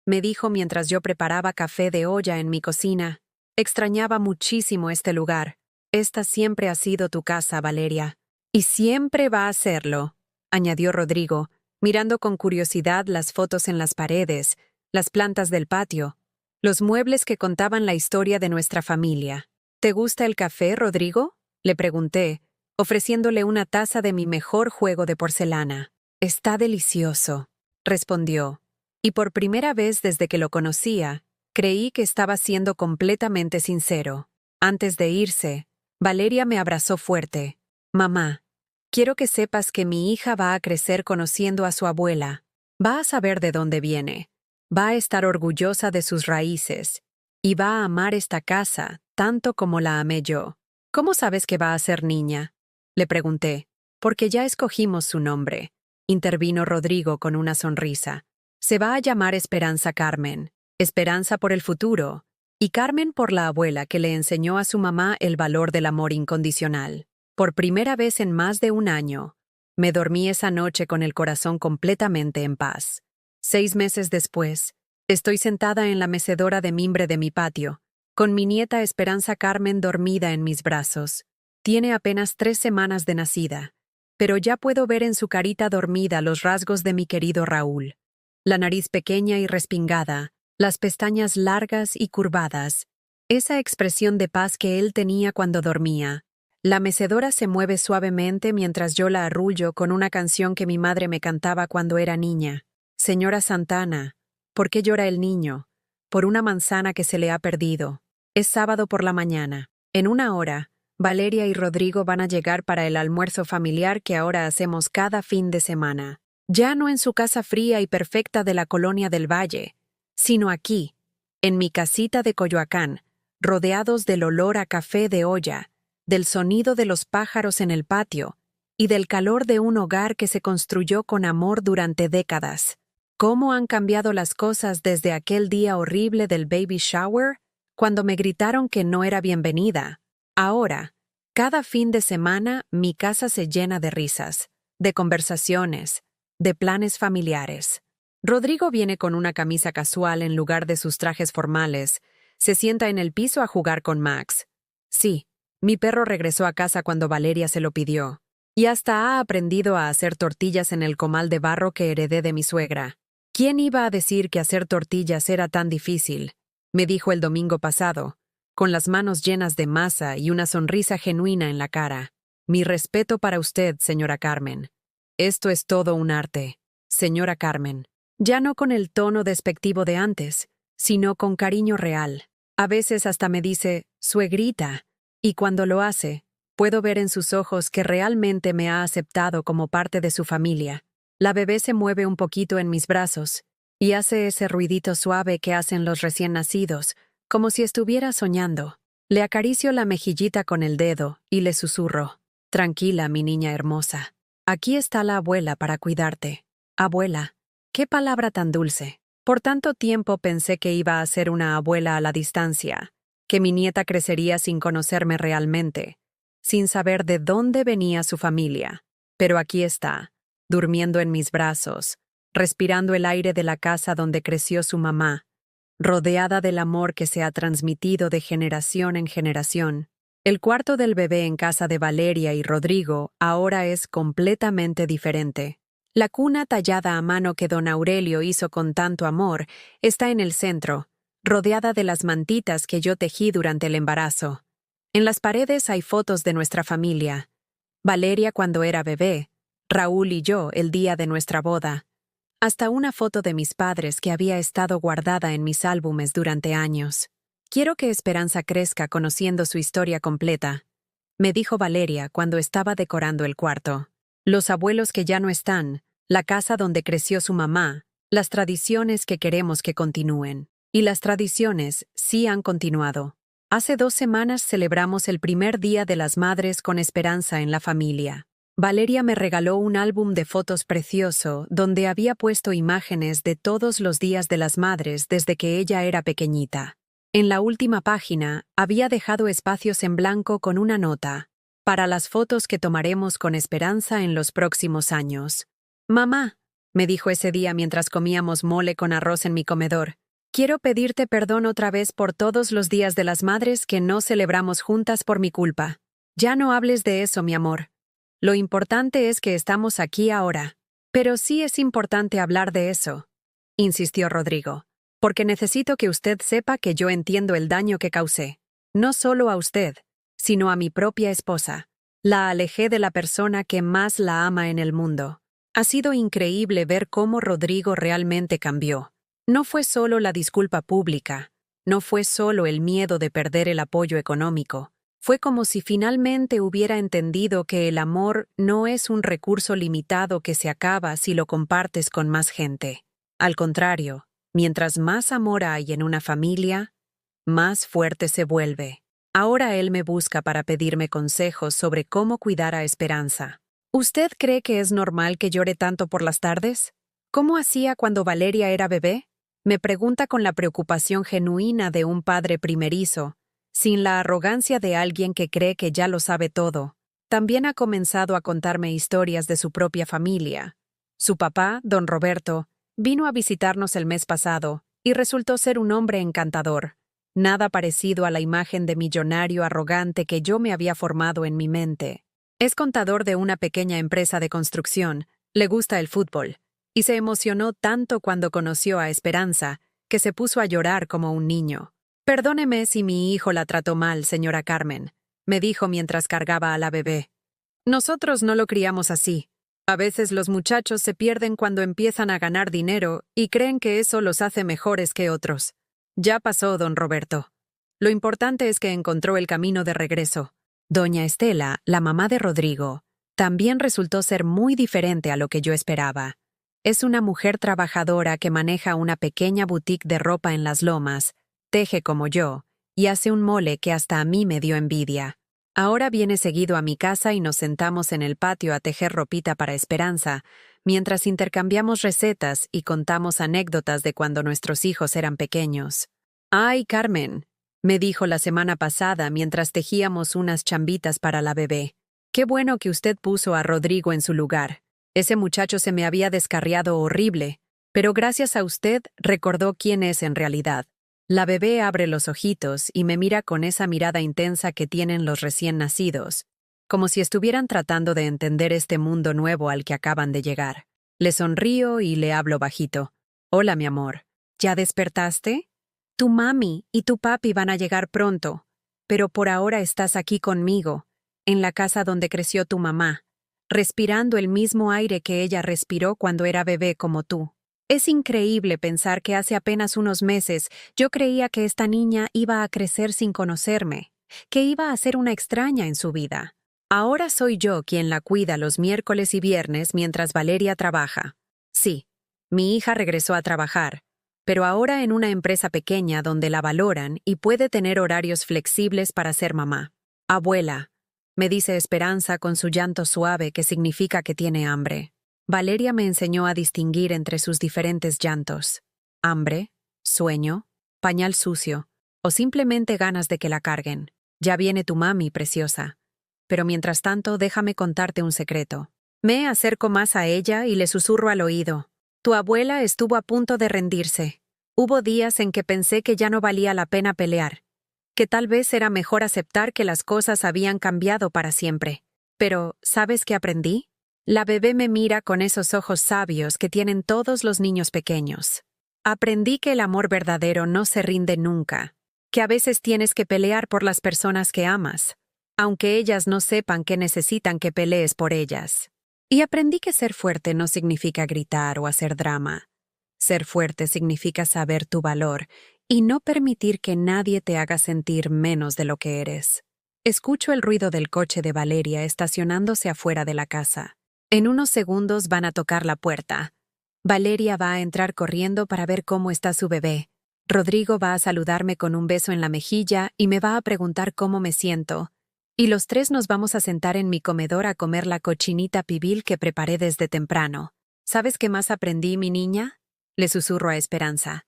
me dijo mientras yo preparaba café de olla en mi cocina, «extrañaba muchísimo este lugar. Esta siempre ha sido tu casa, Valeria. Y siempre va a serlo», añadió Rodrigo, mirando con curiosidad las fotos en las paredes, las plantas del patio, los muebles que contaban la historia de nuestra familia. «¿Te gusta el café, Rodrigo?», le pregunté, ofreciéndole una taza de mi mejor juego de porcelana. «Está delicioso», respondió, y por primera vez desde que lo conocía, creí que estaba siendo completamente sincero. Antes de irse, Valeria me abrazó fuerte. «Mamá, quiero que sepas que mi hija va a crecer conociendo a su abuela. Va a saber de dónde viene. Va a estar orgullosa de sus raíces. Y va a amar esta casa tanto como la amé yo». «¿Cómo sabes que va a ser niña?», le pregunté. «Porque ya escogimos su nombre», intervino Rodrigo con una sonrisa. «Se va a llamar Esperanza Carmen. Esperanza por el futuro. Y Carmen por la abuela que le enseñó a su mamá el valor del amor incondicional». Por primera vez en más de un año, me dormí esa noche con el corazón completamente en paz. 6 meses después, estoy sentada en la mecedora de mimbre de mi patio, con mi nieta Esperanza Carmen dormida en mis brazos. Tiene apenas 3 semanas de nacida, pero ya puedo ver en su carita dormida los rasgos de mi querido Raúl. La nariz pequeña y respingada, las pestañas largas y curvadas, esa expresión de paz que él tenía cuando dormía. La mecedora se mueve suavemente mientras yo la arrullo con una canción que mi madre me cantaba cuando era niña. «Señora Santana, ¿por qué llora el niño? Por una manzana que se le ha perdido». Es sábado por la mañana. En 1 hora, Valeria y Rodrigo van a llegar para el almuerzo familiar que ahora hacemos cada fin de semana. Ya no en su casa fría y perfecta de la Colonia del Valle, sino aquí, en mi casita de Coyoacán, rodeados del olor a café de olla, del sonido de los pájaros en el patio y del calor de un hogar que se construyó con amor durante décadas. ¿Cómo han cambiado las cosas desde aquel día horrible del baby shower, cuando me gritaron que no era bienvenida? Ahora, cada fin de semana, mi casa se llena de risas, de conversaciones, de planes familiares. Rodrigo viene con una camisa casual en lugar de sus trajes formales, se sienta en el piso a jugar con Max. Sí, mi perro regresó a casa cuando Valeria se lo pidió, y hasta ha aprendido a hacer tortillas en el comal de barro que heredé de mi suegra. ¿Quién iba a decir que hacer tortillas era tan difícil?, me dijo el domingo pasado, con las manos llenas de masa y una sonrisa genuina en la cara. «Mi respeto para usted, señora Carmen. Esto es todo un arte, señora Carmen». Ya no con el tono despectivo de antes, sino con cariño real. A veces hasta me dice, «suegrita», y cuando lo hace, puedo ver en sus ojos que realmente me ha aceptado como parte de su familia. La bebé se mueve un poquito en mis brazos y hace ese ruidito suave que hacen los recién nacidos, como si estuviera soñando. Le acaricio la mejillita con el dedo y le susurro, «Tranquila, mi niña hermosa. Aquí está la abuela para cuidarte». Abuela. Qué palabra tan dulce. Por tanto tiempo pensé que iba a ser una abuela a la distancia, que mi nieta crecería sin conocerme realmente, sin saber de dónde venía su familia. Pero aquí está, durmiendo en mis brazos, respirando el aire de la casa donde creció su mamá, rodeada del amor que se ha transmitido de generación en generación. El cuarto del bebé en casa de Valeria y Rodrigo ahora es completamente diferente. La cuna tallada a mano que don Aurelio hizo con tanto amor está en el centro, rodeada de las mantitas que yo tejí durante el embarazo. En las paredes hay fotos de nuestra familia. Valeria cuando era bebé, Raúl y yo el día de nuestra boda. Hasta una foto de mis padres que había estado guardada en mis álbumes durante años. Quiero que Esperanza crezca conociendo su historia completa, me dijo Valeria cuando estaba decorando el cuarto. Los abuelos que ya no están, la casa donde creció su mamá, las tradiciones que queremos que continúen. Y las tradiciones sí han continuado. Hace 2 semanas celebramos el primer Día de las Madres con Esperanza en la familia. Valeria me regaló un álbum de fotos precioso donde había puesto imágenes de todos los días de las madres desde que ella era pequeñita. En la última página había dejado espacios en blanco con una nota, para las fotos que tomaremos con Esperanza en los próximos años. Mamá, me dijo ese día mientras comíamos mole con arroz en mi comedor, quiero pedirte perdón otra vez por todos los días de las madres que no celebramos juntas por mi culpa. Ya no hables de eso, mi amor. Lo importante es que estamos aquí ahora. Pero sí es importante hablar de eso, insistió Rodrigo, porque necesito que usted sepa que yo entiendo el daño que causé. No solo a usted, sino a mi propia esposa. La alejé de la persona que más la ama en el mundo. Ha sido increíble ver cómo Rodrigo realmente cambió. No fue solo la disculpa pública, no fue solo el miedo de perder el apoyo económico. Fue como si finalmente hubiera entendido que el amor no es un recurso limitado que se acaba si lo compartes con más gente. Al contrario, mientras más amor hay en una familia, más fuerte se vuelve. Ahora él me busca para pedirme consejos sobre cómo cuidar a Esperanza. ¿Usted cree que es normal que llore tanto por las tardes? ¿Cómo hacía cuando Valeria era bebé? Me pregunta con la preocupación genuina de un padre primerizo, sin la arrogancia de alguien que cree que ya lo sabe todo. También ha comenzado a contarme historias de su propia familia. Su papá, don Roberto, vino a visitarnos el mes pasado y resultó ser un hombre encantador, nada parecido a la imagen de millonario arrogante que yo me había formado en mi mente. Es contador de una pequeña empresa de construcción, le gusta el fútbol, y se emocionó tanto cuando conoció a Esperanza que se puso a llorar como un niño. Perdóneme si mi hijo la trató mal, señora Carmen, me dijo mientras cargaba a la bebé. Nosotros no lo criamos así. A veces los muchachos se pierden cuando empiezan a ganar dinero y creen que eso los hace mejores que otros. Ya pasó, don Roberto. Lo importante es que encontró el camino de regreso. Doña Estela, la mamá de Rodrigo, también resultó ser muy diferente a lo que yo esperaba. Es una mujer trabajadora que maneja una pequeña boutique de ropa en Las Lomas, teje como yo, y hace un mole que hasta a mí me dio envidia. Ahora viene seguido a mi casa y nos sentamos en el patio a tejer ropita para Esperanza, mientras intercambiamos recetas y contamos anécdotas de cuando nuestros hijos eran pequeños. «Ay, Carmen», me dijo la semana pasada mientras tejíamos unas chambitas para la bebé. «Qué bueno que usted puso a Rodrigo en su lugar. Ese muchacho se me había descarriado horrible, pero gracias a usted recordó quién es en realidad». La bebé abre los ojitos y me mira con esa mirada intensa que tienen los recién nacidos, como si estuvieran tratando de entender este mundo nuevo al que acaban de llegar. Le sonrío y le hablo bajito. «Hola, mi amor. ¿Ya despertaste? Tu mami y tu papi van a llegar pronto, pero por ahora estás aquí conmigo, en la casa donde creció tu mamá, respirando el mismo aire que ella respiró cuando era bebé como tú». Es increíble pensar que hace apenas unos meses yo creía que esta niña iba a crecer sin conocerme, que iba a ser una extraña en su vida. Ahora soy yo quien la cuida los miércoles y viernes mientras Valeria trabaja. Sí, mi hija regresó a trabajar, pero ahora en una empresa pequeña donde la valoran y puede tener horarios flexibles para ser mamá. «Abuela», me dice Esperanza con su llanto suave que significa que tiene hambre. Valeria me enseñó a distinguir entre sus diferentes llantos: hambre, sueño, pañal sucio, o simplemente ganas de que la carguen. Ya viene tu mami, preciosa. Pero mientras tanto, déjame contarte un secreto. Me acerco más a ella y le susurro al oído. Tu abuela estuvo a punto de rendirse. Hubo días en que pensé que ya no valía la pena pelear, que tal vez era mejor aceptar que las cosas habían cambiado para siempre. Pero, ¿sabes qué aprendí? La bebé me mira con esos ojos sabios que tienen todos los niños pequeños. Aprendí que el amor verdadero no se rinde nunca, que a veces tienes que pelear por las personas que amas, aunque ellas no sepan que necesitan que pelees por ellas. Y aprendí que ser fuerte no significa gritar o hacer drama. Ser fuerte significa saber tu valor y no permitir que nadie te haga sentir menos de lo que eres. Escucho el ruido del coche de Valeria estacionándose afuera de la casa. En unos segundos van a tocar la puerta. Valeria va a entrar corriendo para ver cómo está su bebé. Rodrigo va a saludarme con un beso en la mejilla y me va a preguntar cómo me siento. Y los tres nos vamos a sentar en mi comedor a comer la cochinita pibil que preparé desde temprano. ¿Sabes qué más aprendí, mi niña? Le susurro a Esperanza.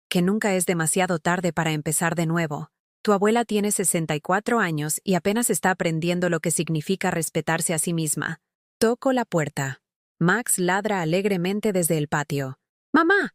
Que nunca es demasiado tarde para empezar de nuevo. Tu abuela tiene 64 años y apenas está aprendiendo lo que significa respetarse a sí misma. Toco la puerta. Max ladra alegremente desde el patio. «¡Mamá!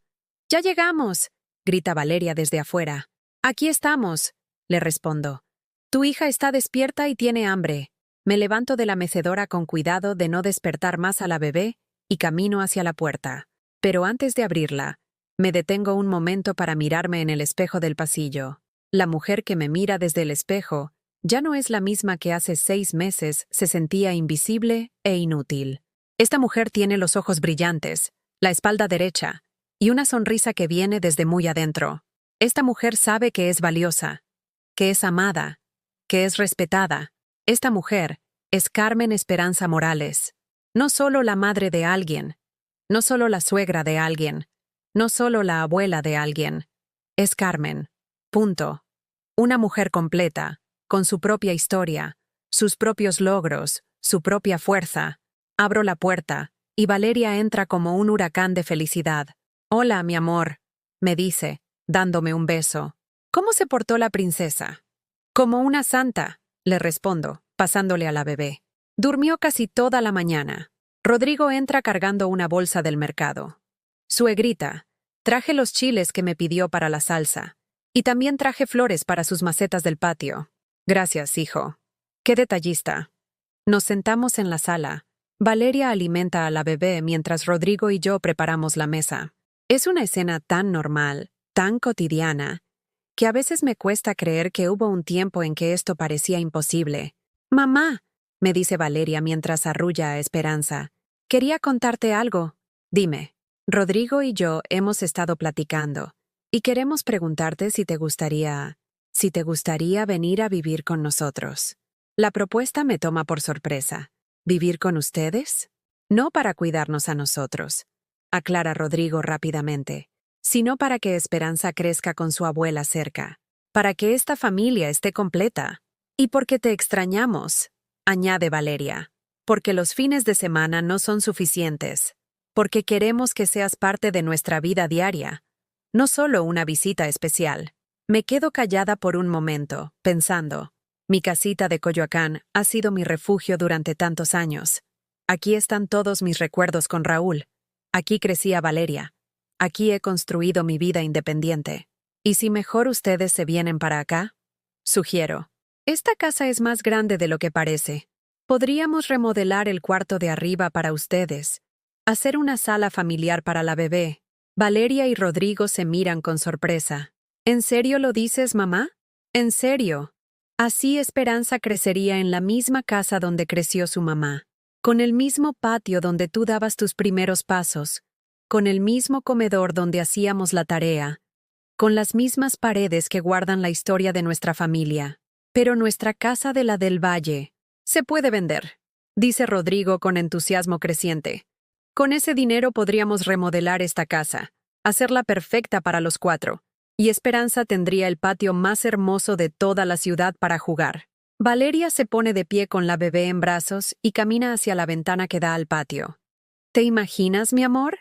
¡Ya llegamos!», grita Valeria desde afuera. «Aquí estamos», le respondo. «Tu hija está despierta y tiene hambre». Me levanto de la mecedora con cuidado de no despertar más a la bebé y camino hacia la puerta. Pero antes de abrirla, me detengo un momento para mirarme en el espejo del pasillo. La mujer que me mira desde el espejo ya no es la misma que hace 6 meses se sentía invisible e inútil. Esta mujer tiene los ojos brillantes, la espalda derecha y una sonrisa que viene desde muy adentro. Esta mujer sabe que es valiosa, que es amada, que es respetada. Esta mujer es Carmen Esperanza Morales. No solo la madre de alguien, no solo la suegra de alguien, no solo la abuela de alguien. Es Carmen. Punto. Una mujer completa, con su propia historia, sus propios logros, su propia fuerza. Abro la puerta, y Valeria entra como un huracán de felicidad. «Hola, mi amor», me dice, dándome un beso. «¿Cómo se portó la princesa?» «Como una santa», le respondo, pasándole a la bebé. «Durmió casi toda la mañana». Rodrigo entra cargando una bolsa del mercado. «Suegrita, traje los chiles que me pidió para la salsa. Y también traje flores para sus macetas del patio». «Gracias, hijo». «Qué detallista». Nos sentamos en la sala. Valeria alimenta a la bebé mientras Rodrigo y yo preparamos la mesa. Es una escena tan normal, tan cotidiana, que a veces me cuesta creer que hubo un tiempo en que esto parecía imposible. «Mamá», me dice Valeria mientras arrulla a Esperanza, «quería contarte algo». «Dime». «Rodrigo y yo hemos estado platicando, y queremos preguntarte si te gustaría venir a vivir con nosotros». La propuesta me toma por sorpresa. ¿Vivir con ustedes? No para cuidarnos a nosotros, aclara Rodrigo rápidamente, sino para que Esperanza crezca con su abuela cerca, para que esta familia esté completa. Y porque te extrañamos, añade Valeria, porque los fines de semana no son suficientes, porque queremos que seas parte de nuestra vida diaria, no solo una visita especial. Me quedo callada por un momento, pensando. Mi casita de Coyoacán ha sido mi refugio durante tantos años. Aquí están todos mis recuerdos con Raúl. Aquí crecía Valeria. Aquí he construido mi vida independiente. ¿Y si mejor ustedes se vienen para acá? Sugiero. Esta casa es más grande de lo que parece. Podríamos remodelar el cuarto de arriba para ustedes. Hacer una sala familiar para la bebé. Valeria y Rodrigo se miran con sorpresa. ¿En serio lo dices, mamá? ¿En serio? Así Esperanza crecería en la misma casa donde creció su mamá, con el mismo patio donde tú dabas tus primeros pasos, con el mismo comedor donde hacíamos la tarea, con las mismas paredes que guardan la historia de nuestra familia. Pero nuestra casa de la del Valle se puede vender, dice Rodrigo con entusiasmo creciente. Con ese dinero podríamos remodelar esta casa, hacerla perfecta para los 4. Y Esperanza tendría el patio más hermoso de toda la ciudad para jugar. Valeria se pone de pie con la bebé en brazos y camina hacia la ventana que da al patio. ¿Te imaginas, mi amor?,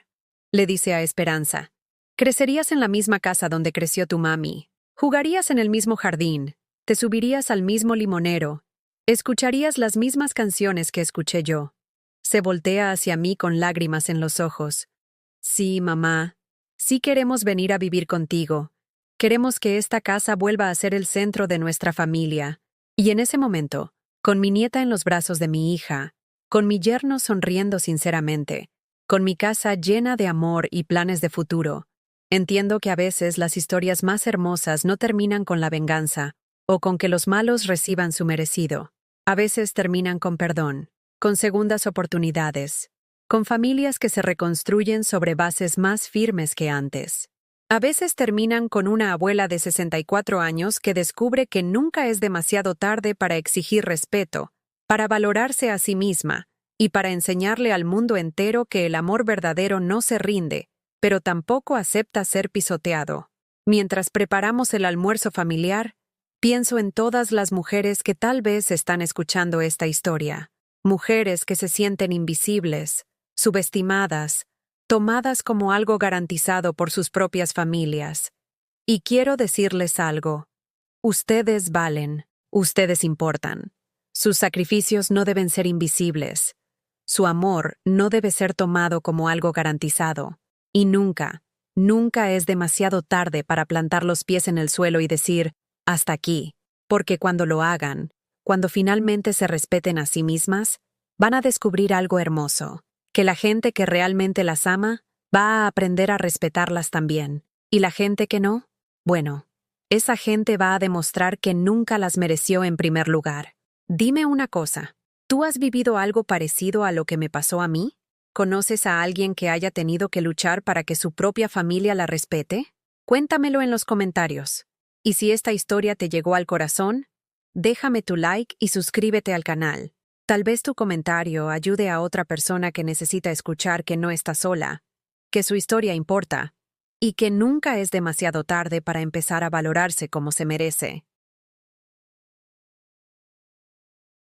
le dice a Esperanza. Crecerías en la misma casa donde creció tu mami. Jugarías en el mismo jardín. Te subirías al mismo limonero. Escucharías las mismas canciones que escuché yo. Se voltea hacia mí con lágrimas en los ojos. Sí, mamá. Sí queremos venir a vivir contigo. Queremos que esta casa vuelva a ser el centro de nuestra familia. Y en ese momento, con mi nieta en los brazos de mi hija, con mi yerno sonriendo sinceramente, con mi casa llena de amor y planes de futuro, entiendo que a veces las historias más hermosas no terminan con la venganza o con que los malos reciban su merecido. A veces terminan con perdón, con segundas oportunidades, con familias que se reconstruyen sobre bases más firmes que antes. A veces terminan con una abuela de 64 años que descubre que nunca es demasiado tarde para exigir respeto, para valorarse a sí misma y para enseñarle al mundo entero que el amor verdadero no se rinde, pero tampoco acepta ser pisoteado. Mientras preparamos el almuerzo familiar, pienso en todas las mujeres que tal vez están escuchando esta historia. Mujeres que se sienten invisibles, subestimadas, tomadas como algo garantizado por sus propias familias. Y quiero decirles algo. Ustedes valen, ustedes importan. Sus sacrificios no deben ser invisibles. Su amor no debe ser tomado como algo garantizado. Y nunca, nunca es demasiado tarde para plantar los pies en el suelo y decir, hasta aquí, porque cuando lo hagan, cuando finalmente se respeten a sí mismas, van a descubrir algo hermoso, que la gente que realmente las ama va a aprender a respetarlas también, y la gente que no, bueno, esa gente va a demostrar que nunca las mereció en primer lugar. Dime una cosa, ¿tú has vivido algo parecido a lo que me pasó a mí? ¿Conoces a alguien que haya tenido que luchar para que su propia familia la respete? Cuéntamelo en los comentarios. Y si esta historia te llegó al corazón, déjame tu like y suscríbete al canal. Tal vez tu comentario ayude a otra persona que necesita escuchar que no está sola, que su historia importa, y que nunca es demasiado tarde para empezar a valorarse como se merece.